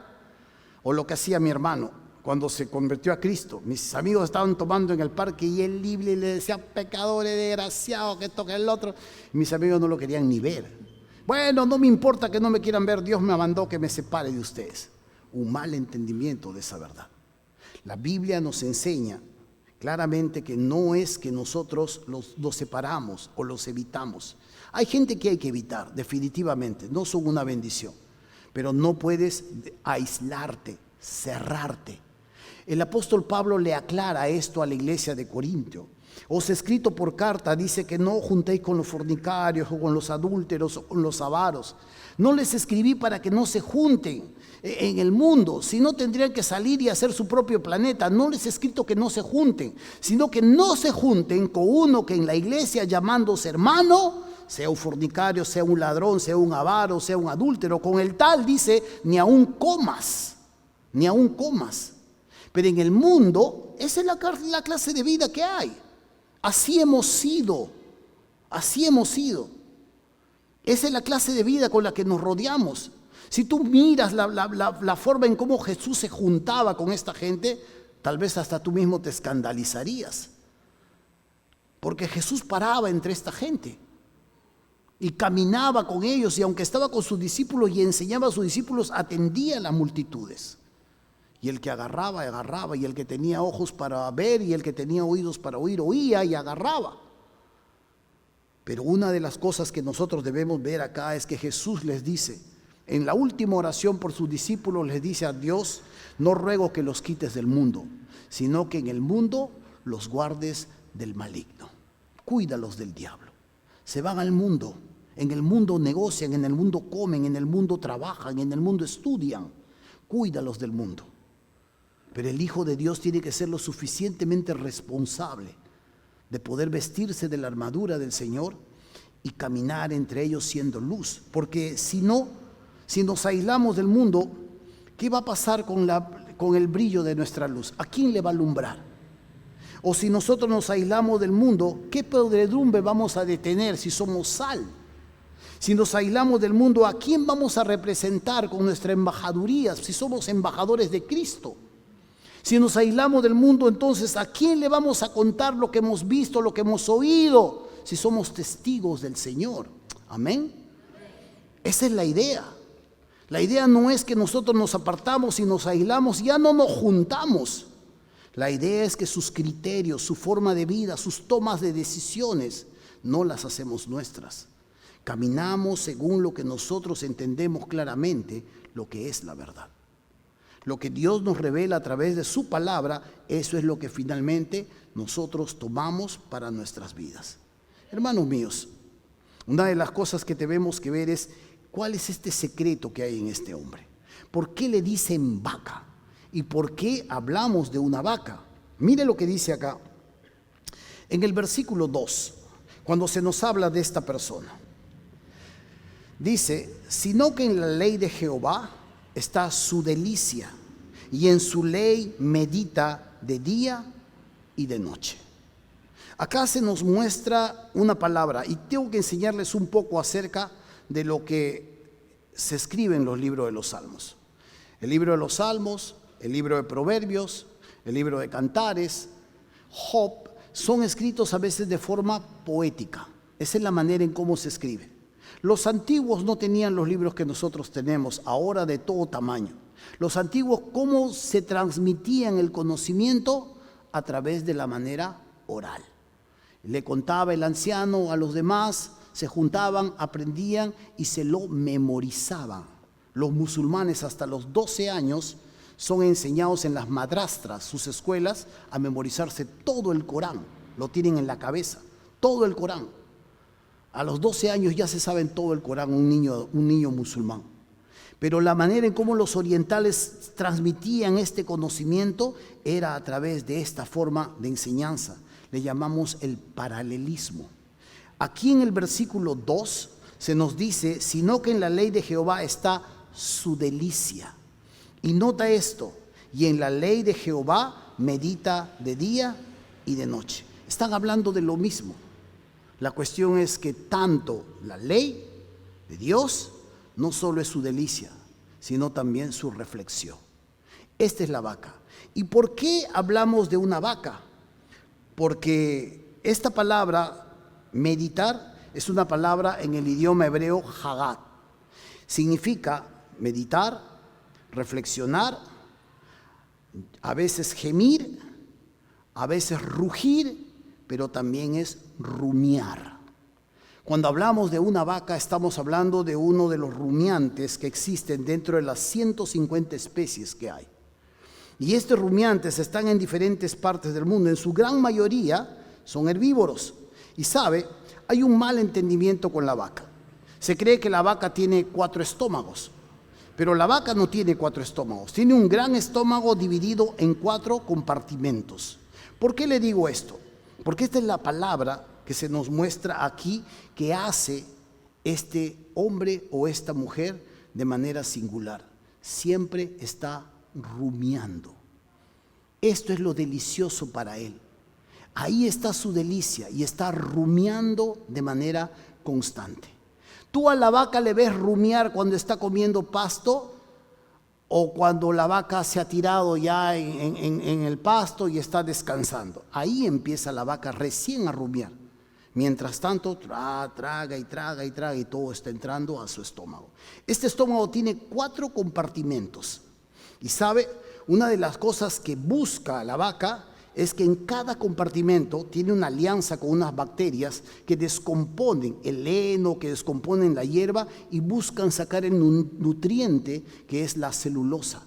O lo que hacía mi hermano, cuando se convirtió a Cristo. Mis amigos estaban tomando en el parque y él libre y le decía, pecadores, desgraciados, que esto, que el otro. Y mis amigos no lo querían ni ver. Bueno, no me importa que no me quieran ver, Dios me mandó que me separe de ustedes. Un mal entendimiento de esa verdad. La Biblia nos enseña claramente que no es que nosotros los separamos o los evitamos. Hay gente que hay que evitar, definitivamente, no son una bendición, pero no puedes aislarte, cerrarte. El apóstol Pablo le aclara esto a la iglesia de Corintio. Os he escrito por carta, dice que no juntéis con los fornicarios o con los adúlteros o con los avaros. No les escribí para que no se junten en el mundo, sino tendrían que salir y hacer su propio planeta. No les he escrito que no se junten, sino que no se junten con uno que en la iglesia llamándose hermano, sea un fornicario, sea un ladrón, sea un avaro, sea un adúltero. Con el tal dice, ni aun comas, ni aun comas. Pero en el mundo, esa es la clase de vida que hay. Así hemos sido, así hemos sido. Esa es la clase de vida con la que nos rodeamos. Si tú miras la forma en cómo Jesús se juntaba con esta gente, tal vez hasta tú mismo te escandalizarías. Porque Jesús paraba entre esta gente y caminaba con ellos, y aunque estaba con sus discípulos y enseñaba a sus discípulos, atendía a las multitudes. Y el que agarraba, agarraba, y el que tenía ojos para ver y el que tenía oídos para oír, oía y agarraba. Pero una de las cosas que nosotros debemos ver acá es que Jesús les dice, en la última oración por sus discípulos, les dice a Dios, no ruego que los quites del mundo, sino que en el mundo los guardes del maligno. Cuídalos del diablo. Se van al mundo, en el mundo negocian, en el mundo comen, en el mundo trabajan, en el mundo estudian. Cuídalos del mundo. Pero el Hijo de Dios tiene que ser lo suficientemente responsable de poder vestirse de la armadura del Señor y caminar entre ellos siendo luz. Porque si no, si nos aislamos del mundo, ¿qué va a pasar con el brillo de nuestra luz? ¿A quién le va a alumbrar? O si nosotros nos aislamos del mundo, ¿qué podredumbre vamos a detener si somos sal? Si nos aislamos del mundo, ¿a quién vamos a representar con nuestra embajaduría si somos embajadores de Cristo? Si nos aislamos del mundo, entonces, ¿a quién le vamos a contar lo que hemos visto, lo que hemos oído? Si somos testigos del Señor. Amén. Esa es la idea. La idea no es que nosotros nos apartamos y nos aislamos, ya no nos juntamos. La idea es que sus criterios, su forma de vida, sus tomas de decisiones, no las hacemos nuestras. Caminamos según lo que nosotros entendemos claramente, lo que es la verdad. Lo que Dios nos revela a través de su palabra, eso es lo que finalmente nosotros tomamos para nuestras vidas. Hermanos míos, una de las cosas que tenemos que ver es cuál es este secreto que hay en este hombre. ¿Por qué le dicen vaca? ¿Y por qué hablamos de una vaca? Mire lo que dice acá, en el versículo 2, cuando se nos habla de esta persona. Dice, sino que en la ley de Jehová está su delicia, y en su ley medita de día y de noche. Acá se nos muestra una palabra, y tengo que enseñarles un poco acerca de lo que se escribe en los libros de los Salmos. El libro de los Salmos, el libro de Proverbios, el libro de Cantares, Job, son escritos a veces de forma poética. Esa es la manera en cómo se escribe. Los antiguos no tenían los libros que nosotros tenemos ahora de todo tamaño. Los antiguos, ¿cómo se transmitían el conocimiento? A través de la manera oral. Le contaba el anciano a los demás, se juntaban, aprendían y se lo memorizaban. Los musulmanes hasta los 12 años son enseñados en las madrastras, sus escuelas, a memorizarse todo el Corán. Lo tienen en la cabeza, todo el Corán. A los 12 años ya se saben todo el Corán, un niño musulmán. Pero la manera en cómo los orientales transmitían este conocimiento era a través de esta forma de enseñanza. Le llamamos el paralelismo. Aquí en el versículo 2 se nos dice, sino que en la ley de Jehová está su delicia. Y nota esto, y en la ley de Jehová medita de día y de noche. Están hablando de lo mismo. La cuestión es que tanto la ley de Dios no solo es su delicia, sino también su reflexión. Esta es la vaca. ¿Y por qué hablamos de una vaca? Porque esta palabra, meditar, es una palabra en el idioma hebreo hagat. Significa meditar, reflexionar, a veces gemir, a veces rugir, pero también es rumiar. Cuando hablamos de una vaca, estamos hablando de uno de los rumiantes que existen dentro de las 150 especies que hay. Y estos rumiantes están en diferentes partes del mundo. En su gran mayoría son herbívoros. Y sabe, hay un mal entendimiento con la vaca. Se cree que la vaca tiene 4 estómagos. Pero la vaca no tiene 4 estómagos. Tiene un gran estómago dividido en 4 compartimentos. ¿Por qué le digo esto? Porque esta es la palabra que se nos muestra aquí que hace este hombre o esta mujer de manera singular. Siempre está rumiando. Esto es lo delicioso para él. Ahí está su delicia y está rumiando de manera constante. ¿Tú a la vaca le ves rumiar cuando está comiendo pasto o cuando la vaca se ha tirado ya en el pasto y está descansando? Ahí empieza la vaca recién a rumiar. Mientras tanto, traga y traga y traga y todo está entrando a su estómago. Este estómago tiene 4 compartimentos. Y sabe, una de las cosas que busca la vaca es que en cada compartimento tiene una alianza con unas bacterias que descomponen el heno, que descomponen la hierba y buscan sacar el nutriente que es la celulosa.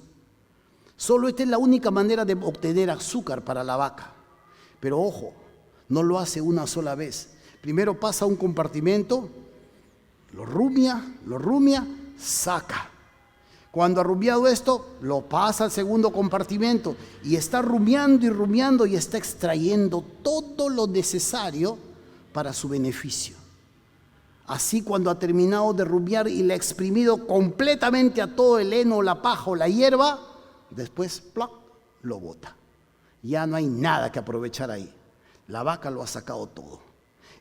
Solo esta es la única manera de obtener azúcar para la vaca. Pero ojo, no lo hace una sola vez. Primero pasa a un compartimento, lo rumia, saca. Cuando ha rumiado esto, lo pasa al segundo compartimento y está rumiando y está extrayendo todo lo necesario para su beneficio. Así, cuando ha terminado de rumiar y le ha exprimido completamente a todo el heno, la paja o la hierba, después ¡plac!, lo bota. Ya no hay nada que aprovechar ahí. La vaca lo ha sacado todo.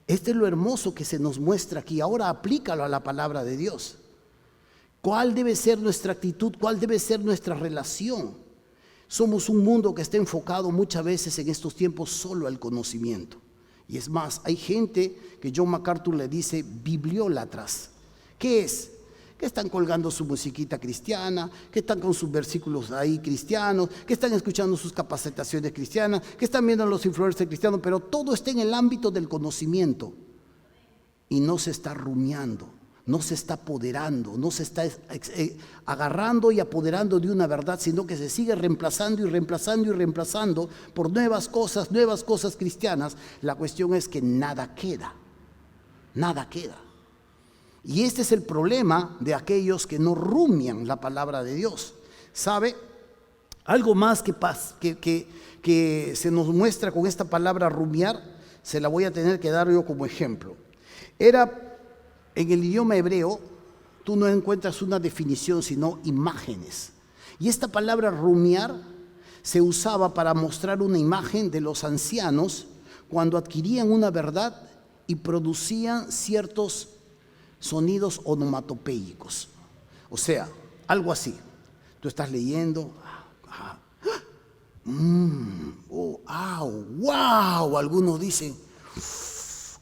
Este es lo hermoso que se nos muestra aquí. Ahora aplícalo a la palabra de Dios. ¿Cuál debe ser nuestra actitud? ¿Cuál debe ser nuestra relación? Somos un mundo que está enfocado muchas veces en estos tiempos solo al conocimiento. Y es más, hay gente que John MacArthur le dice bibliólatras. ¿Qué es? Que están colgando su musiquita cristiana, que están con sus versículos ahí cristianos, que están escuchando sus capacitaciones cristianas, que están viendo a los influencers cristianos, pero todo está en el ámbito del conocimiento y no se está rumiando. No se está apoderando, no se está agarrando y apoderando de una verdad, sino que se sigue reemplazando por nuevas cosas cristianas. La cuestión es que nada queda. Y este es el problema de aquellos que no rumian la palabra de Dios. ¿Sabe? Algo más que se nos muestra con esta palabra rumiar, se la voy a tener que dar yo como ejemplo. En el idioma hebreo, tú no encuentras una definición, sino imágenes. Y esta palabra rumiar se usaba para mostrar una imagen de los ancianos cuando adquirían una verdad y producían ciertos sonidos onomatopéicos. O sea, algo así. Tú estás leyendo, wow, algunos dicen,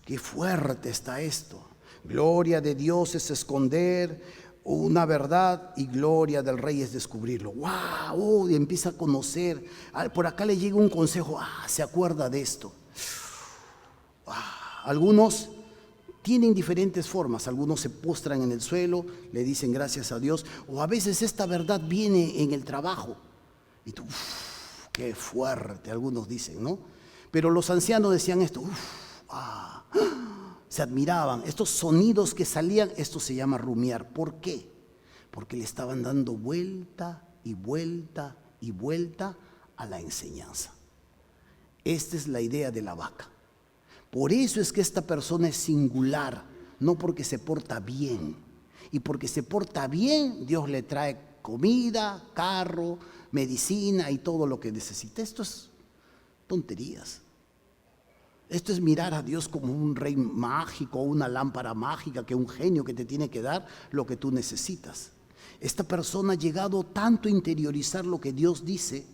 qué fuerte está esto. Gloria de Dios es esconder una verdad y gloria del rey es descubrirlo. ¡Wow! Y empieza a conocer. Por acá le llega un consejo. Se acuerda de esto. Algunos tienen diferentes formas. Algunos se postran en el suelo, le dicen gracias a Dios. O a veces esta verdad viene en el trabajo. Y tú, qué fuerte, algunos dicen, ¿no? Pero los ancianos decían esto. Se admiraban, estos sonidos que salían, esto se llama rumiar. ¿Por qué? Porque le estaban dando vuelta y vuelta y vuelta a la enseñanza. Esta es la idea de la vaca. Por eso es que esta persona es singular, no porque se porta bien. Y porque se porta bien, Dios le trae comida, carro, medicina y todo lo que necesita. Esto es tonterías. Esto es mirar a Dios como un rey mágico, una lámpara mágica, que un genio que te tiene que dar lo que tú necesitas. Esta persona ha llegado tanto a interiorizar lo que Dios dice,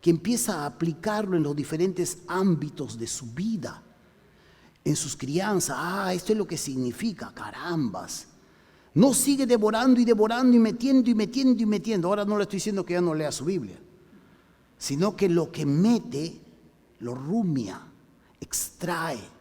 que empieza a aplicarlo en los diferentes ámbitos de su vida, en sus crianzas. Esto es lo que significa, carambas. No sigue devorando y devorando y metiendo y metiendo y metiendo. Ahora no le estoy diciendo que ya no lea su Biblia, sino que lo que mete, lo rumia, extrae.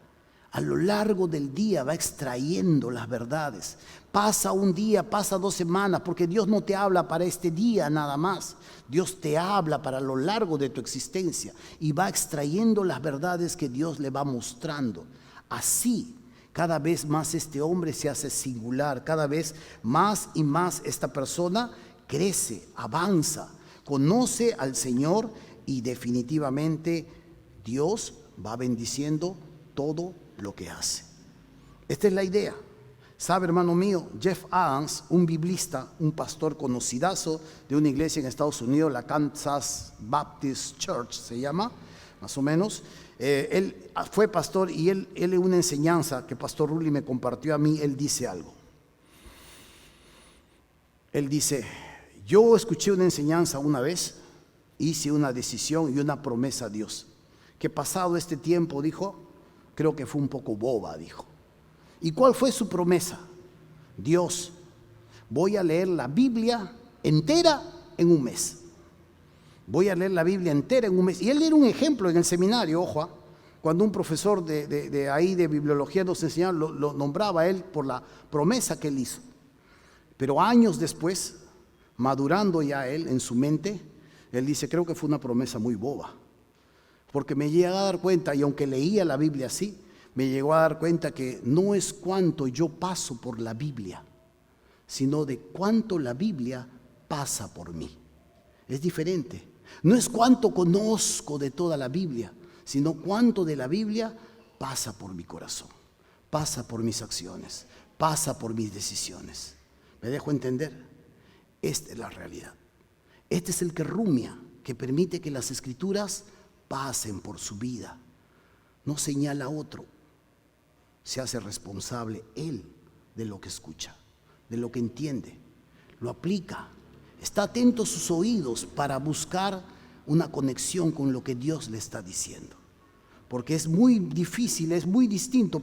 A lo largo del día va extrayendo las verdades. Pasa un día, pasa 2 semanas, porque Dios no te habla para este día nada más. Dios te habla para lo largo de tu existencia y va extrayendo las verdades que Dios le va mostrando. Así, cada vez más este hombre se hace singular, cada vez más y más esta persona crece, avanza, conoce al Señor y definitivamente Dios va bendiciendo todo lo que hace. Esta es la idea. Sabe, hermano mío, Jeff Adams, un biblista, un pastor conocidazo de una iglesia en Estados Unidos, la Kansas Baptist Church se llama, más o menos. Él fue pastor y él en una enseñanza que Pastor Rulli me compartió a mí, él dice algo. Él dice, yo escuché una enseñanza una vez, hice una decisión y una promesa a Dios, que pasado este tiempo, dijo, creo que fue un poco boba, dijo. ¿Y cuál fue su promesa? Dios, voy a leer la Biblia entera en un mes. Voy a leer la Biblia entera en un mes. Y él era un ejemplo en el seminario, ojo, cuando un profesor de ahí de bibliología nos enseñaba, lo nombraba a él por la promesa que él hizo. Pero años después, madurando ya él en su mente, él dice, creo que fue una promesa muy boba. Porque me llegué a dar cuenta, y aunque leía la Biblia así, me llegó a dar cuenta que no es cuánto yo paso por la Biblia, sino de cuánto la Biblia pasa por mí. Es diferente. No es cuánto conozco de toda la Biblia, sino cuánto de la Biblia pasa por mi corazón, pasa por mis acciones, pasa por mis decisiones. ¿Me dejo entender? Esta es la realidad. Este es el que rumia, que permite que las Escrituras pasen por su vida. No señala a otro, se hace responsable él de lo que escucha, de lo que entiende, lo aplica, está atento a sus oídos para buscar una conexión con lo que Dios le está diciendo, porque es muy difícil, es muy distinto,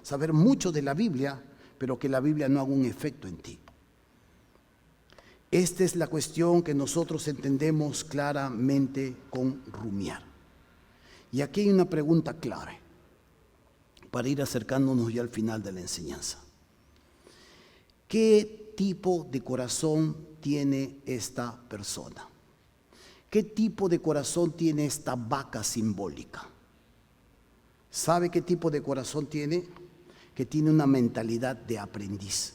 saber mucho de la Biblia, pero que la Biblia no haga un efecto en ti. Esta es la cuestión que nosotros entendemos claramente con rumiar. Y aquí hay una pregunta clave para ir acercándonos ya al final de la enseñanza. ¿Qué tipo de corazón tiene esta persona? ¿Qué tipo de corazón tiene esta vaca simbólica? ¿Sabe qué tipo de corazón tiene? Que tiene una mentalidad de aprendiz.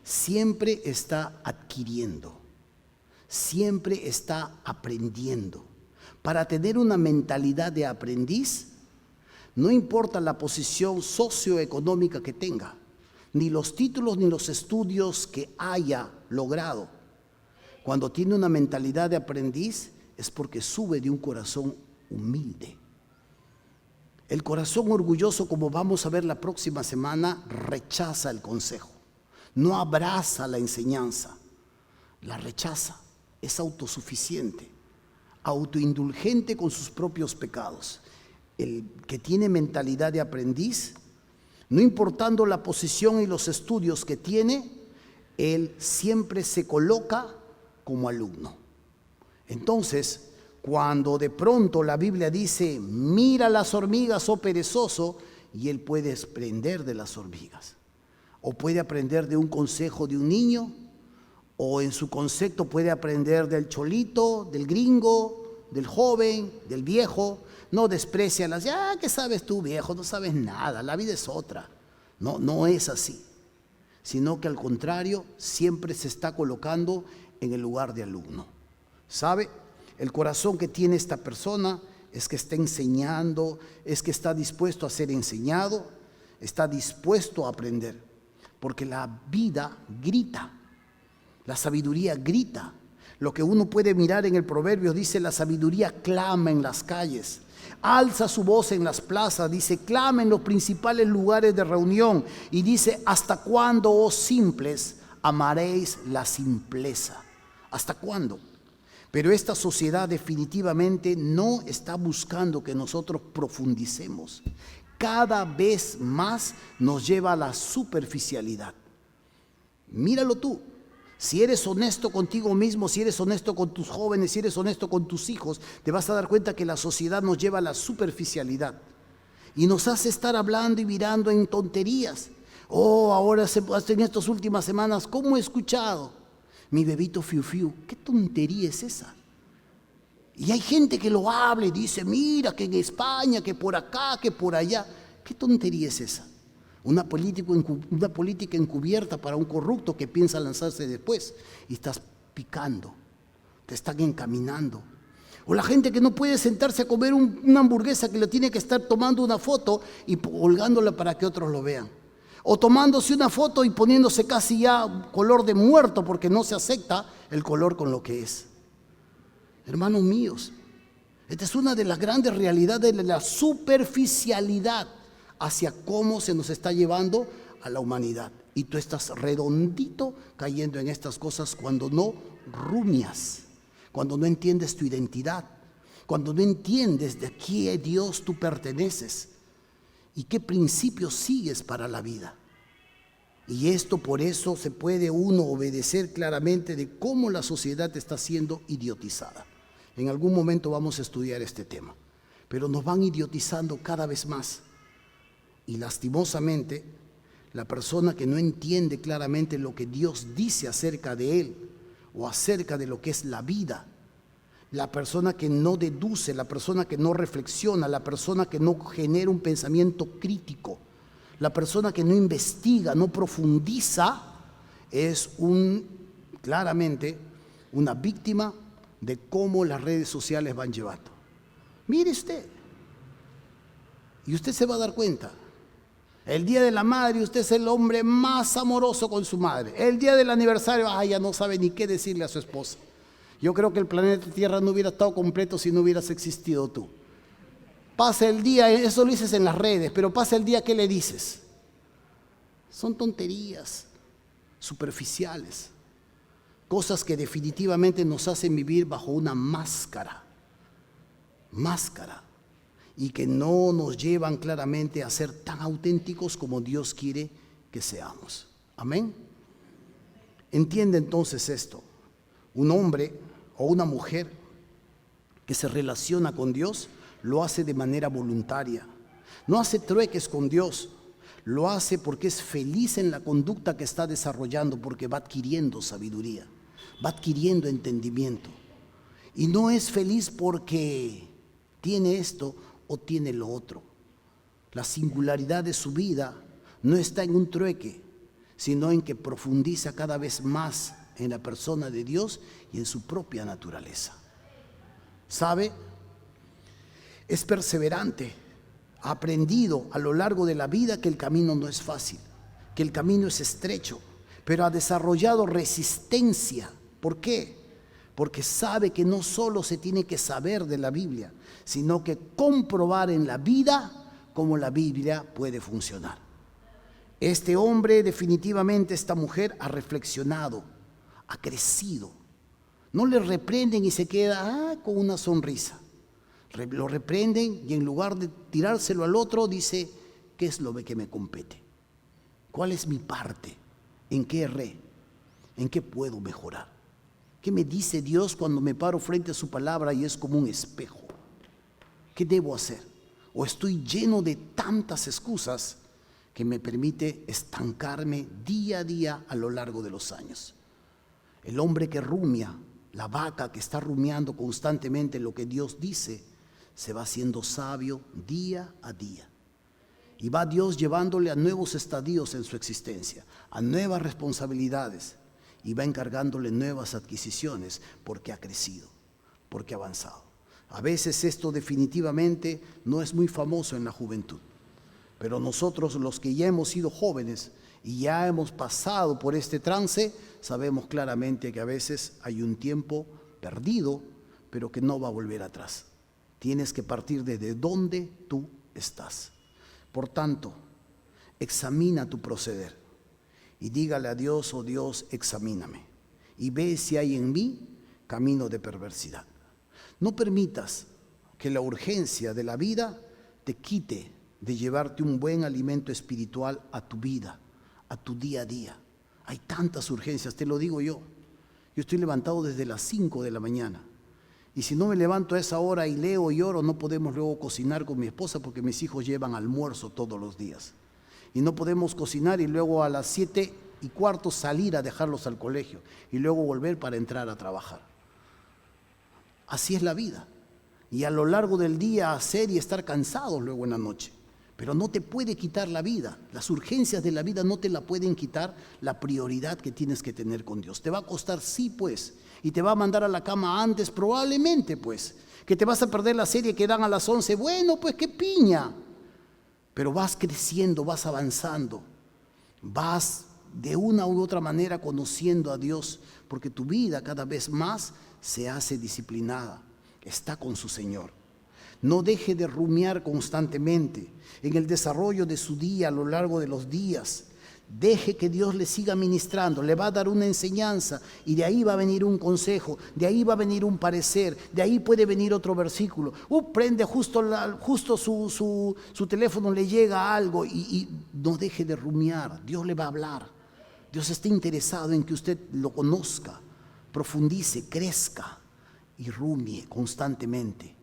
Siempre está adquiriendo, siempre está aprendiendo. Para tener una mentalidad de aprendiz, no importa la posición socioeconómica que tenga, ni los títulos ni los estudios que haya logrado. Cuando tiene una mentalidad de aprendiz es porque sube de un corazón humilde. El corazón orgulloso, como vamos a ver la próxima semana, rechaza el consejo. No abraza la enseñanza, la rechaza, es autosuficiente, autoindulgente con sus propios pecados. El que tiene mentalidad de aprendiz, no importando la posición y los estudios que tiene, él siempre se coloca como alumno. Entonces, cuando de pronto la Biblia dice, mira las hormigas, oh perezoso, y él puede aprender de las hormigas. O puede aprender de un consejo de un niño, o en su concepto puede aprender del cholito, del gringo, del joven, del viejo. No desprecia las, ¿qué sabes tú, viejo? No sabes nada, la vida es otra. No, no es así. Sino que al contrario, siempre se está colocando en el lugar de alumno. ¿Sabe? El corazón que tiene esta persona es que está enseñando, es que está dispuesto a ser enseñado, está dispuesto a aprender. Porque la vida grita, la sabiduría grita. Lo que uno puede mirar en el proverbio dice, la sabiduría clama en las calles, alza su voz en las plazas, dice, clama en los principales lugares de reunión y dice, ¿hasta cuándo, oh simples, amaréis la simpleza? ¿Hasta cuándo? Pero esta sociedad definitivamente no está buscando que nosotros profundicemos. Cada vez más nos lleva a la superficialidad. Míralo tú. Si eres honesto contigo mismo, si eres honesto con tus jóvenes, si eres honesto con tus hijos, te vas a dar cuenta que la sociedad nos lleva a la superficialidad y nos hace estar hablando y mirando en tonterías. Oh, ahora en estas últimas semanas, ¿cómo he escuchado? Mi bebito fiu fiu, ¿qué tontería es esa? Y hay gente que lo habla y dice, mira, que en España, que por acá, que por allá. ¿Qué tontería es esa? Una política encubierta para un corrupto que piensa lanzarse después. Y estás picando, te están encaminando. O la gente que no puede sentarse a comer una hamburguesa, que le tiene que estar tomando una foto y colgándola para que otros lo vean. O tomándose una foto y poniéndose casi ya color de muerto porque no se acepta el color con lo que es. Hermanos míos, esta es una de las grandes realidades de la superficialidad hacia cómo se nos está llevando a la humanidad. Y tú estás redondito cayendo en estas cosas cuando no rumias, cuando no entiendes tu identidad, cuando no entiendes de qué Dios tú perteneces y qué principios sigues para la vida. Y esto por eso se puede uno obedecer claramente de cómo la sociedad está siendo idiotizada. En algún momento vamos a estudiar este tema, pero nos van idiotizando cada vez más. Y lastimosamente, la persona que no entiende claramente lo que Dios dice acerca de él o acerca de lo que es la vida, la persona que no deduce, la persona que no reflexiona, la persona que no genera un pensamiento crítico, la persona que no investiga, no profundiza, es claramente una víctima de cómo las redes sociales van llevando. Mire usted, y usted se va a dar cuenta. El día de la madre, usted es el hombre más amoroso con su madre. El día del aniversario, ya no sabe ni qué decirle a su esposa. Yo creo que el planeta Tierra no hubiera estado completo si no hubieras existido tú. Pasa el día, eso lo dices en las redes, pero pasa el día, ¿qué le dices? Son tonterías superficiales, cosas que definitivamente nos hacen vivir bajo una máscara, y que no nos llevan claramente a ser tan auténticos como Dios quiere que seamos. Amén. Entiende entonces esto. Un hombre o una mujer que se relaciona con Dios lo hace de manera voluntaria. No hace trueques con Dios. Lo hace porque es feliz en la conducta que está desarrollando, porque va adquiriendo sabiduría, va adquiriendo entendimiento. Y no es feliz porque tiene esto o tiene lo otro. La singularidad de su vida no está en un trueque, sino en que profundiza cada vez más en la persona de Dios y en su propia naturaleza. ¿Sabe? Es perseverante, ha aprendido a lo largo de la vida que el camino no es fácil, que el camino es estrecho, pero ha desarrollado resistencia. ¿Por qué? Porque sabe que no solo se tiene que saber de la Biblia, sino que comprobar en la vida cómo la Biblia puede funcionar. Este hombre, definitivamente esta mujer, ha reflexionado, ha crecido. No le reprenden y se queda con una sonrisa. Lo reprenden y en lugar de tirárselo al otro, dice, ¿qué es lo que me compete? ¿Cuál es mi parte? ¿En qué erré? ¿En qué puedo mejorar? ¿Qué me dice Dios cuando me paro frente a su palabra y es como un espejo? ¿Qué debo hacer? ¿O estoy lleno de tantas excusas que me permite estancarme día a día a lo largo de los años? El hombre que rumia, la vaca que está rumiando constantemente lo que Dios dice, se va haciendo sabio día a día. Y va Dios llevándole a nuevos estadios en su existencia, a nuevas responsabilidades, y va encargándole nuevas adquisiciones porque ha crecido, porque ha avanzado. A veces esto definitivamente no es muy famoso en la juventud, pero nosotros los que ya hemos sido jóvenes y ya hemos pasado por este trance, sabemos claramente que a veces hay un tiempo perdido, pero que no va a volver atrás. Tienes que partir desde donde tú estás. Por tanto, examina tu proceder y dígale a Dios, oh Dios, examíname y ve si hay en mí camino de perversidad. No permitas que la urgencia de la vida te quite de llevarte un buen alimento espiritual a tu vida, a tu día a día. Hay tantas urgencias, te lo digo yo. Yo estoy levantado desde las 5 de la mañana. Y si no me levanto a esa hora y leo y oro, no podemos luego cocinar con mi esposa porque mis hijos llevan almuerzo todos los días. Y no podemos cocinar y luego a las 7:15 salir a dejarlos al colegio y luego volver para entrar a trabajar. Así es la vida. Y a lo largo del día hacer y estar cansados luego en la noche. Pero no te puede quitar la vida. Las urgencias de la vida no te la pueden quitar la prioridad que tienes que tener con Dios. Te va a costar, sí, pues. Y te va a mandar a la cama antes, probablemente, pues. Que te vas a perder la serie que dan a las 11. Bueno, pues qué piña. Pero vas creciendo, vas avanzando. Vas de una u otra manera conociendo a Dios. Porque tu vida cada vez más se hace disciplinada. Está con su Señor. No deje de rumiar constantemente en el desarrollo de su día a lo largo de los días. Deje que Dios le siga ministrando, le va a dar una enseñanza y de ahí va a venir un consejo, de ahí va a venir un parecer, de ahí puede venir otro versículo. Prende justo su teléfono, le llega algo y no deje de rumiar. Dios le va a hablar. Dios está interesado en que usted lo conozca, profundice, crezca y rumie constantemente.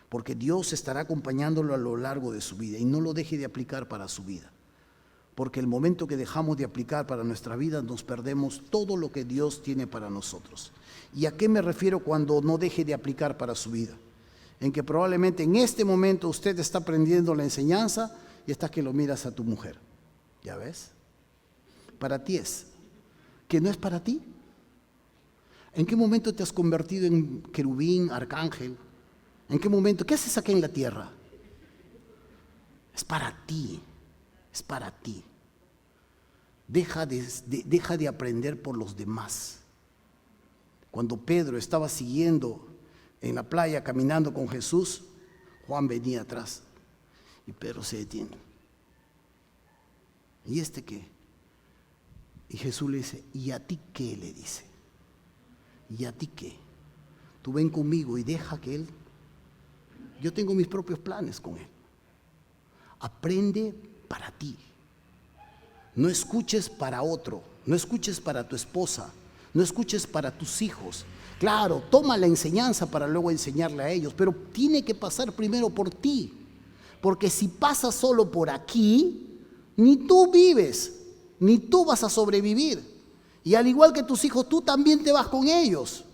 Porque Dios estará acompañándolo a lo largo de su vida y no lo deje de aplicar para su vida. Porque el momento que dejamos de aplicar para nuestra vida nos perdemos todo lo que Dios tiene para nosotros. ¿Y a qué me refiero cuando no deje de aplicar para su vida? En que probablemente en este momento usted está aprendiendo la enseñanza y estás que lo miras a tu mujer. ¿Ya ves? Para ti es. ¿Que no es para ti? ¿En qué momento te has convertido en querubín, arcángel? ¿En qué momento? ¿Qué haces aquí en la tierra? Es para ti. Es para ti. Deja de aprender por los demás. Cuando Pedro estaba siguiendo en la playa caminando con Jesús, Juan venía atrás y Pedro se detiene. ¿Y este qué? Y Jesús le dice, ¿y a ti qué? Le dice. ¿Y a ti qué? Tú ven conmigo y deja que él... Yo tengo mis propios planes con él. Aprende para ti. No escuches para otro, no escuches para tu esposa, no escuches para tus hijos. Claro, toma la enseñanza para luego enseñarle a ellos, pero tiene que pasar primero por ti. Porque si pasas solo por aquí, ni tú vives, ni tú vas a sobrevivir. Y al igual que tus hijos, tú también te vas con ellos.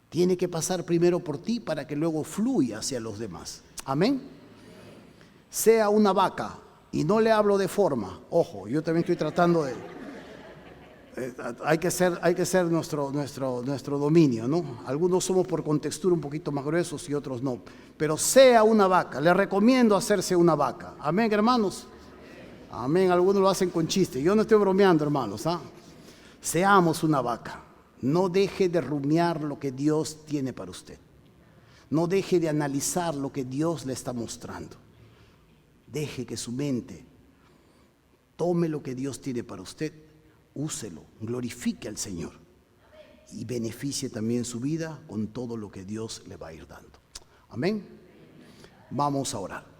Tiene que pasar primero por ti para que luego fluya hacia los demás. Amén. Sea una vaca, y no le hablo de forma. Ojo, yo también estoy tratando de... hay que ser nuestro dominio, ¿no? Algunos somos por contextura un poquito más gruesos y otros no. Pero sea una vaca. Le recomiendo hacerse una vaca. Amén, hermanos. Amén. Algunos lo hacen con chiste. Yo no estoy bromeando, hermanos. Seamos una vaca. No deje de rumiar lo que Dios tiene para usted. No deje de analizar lo que Dios le está mostrando. Deje que su mente tome lo que Dios tiene para usted, úselo, glorifique al Señor y beneficie también su vida con todo lo que Dios le va a ir dando. Amén. Vamos a orar.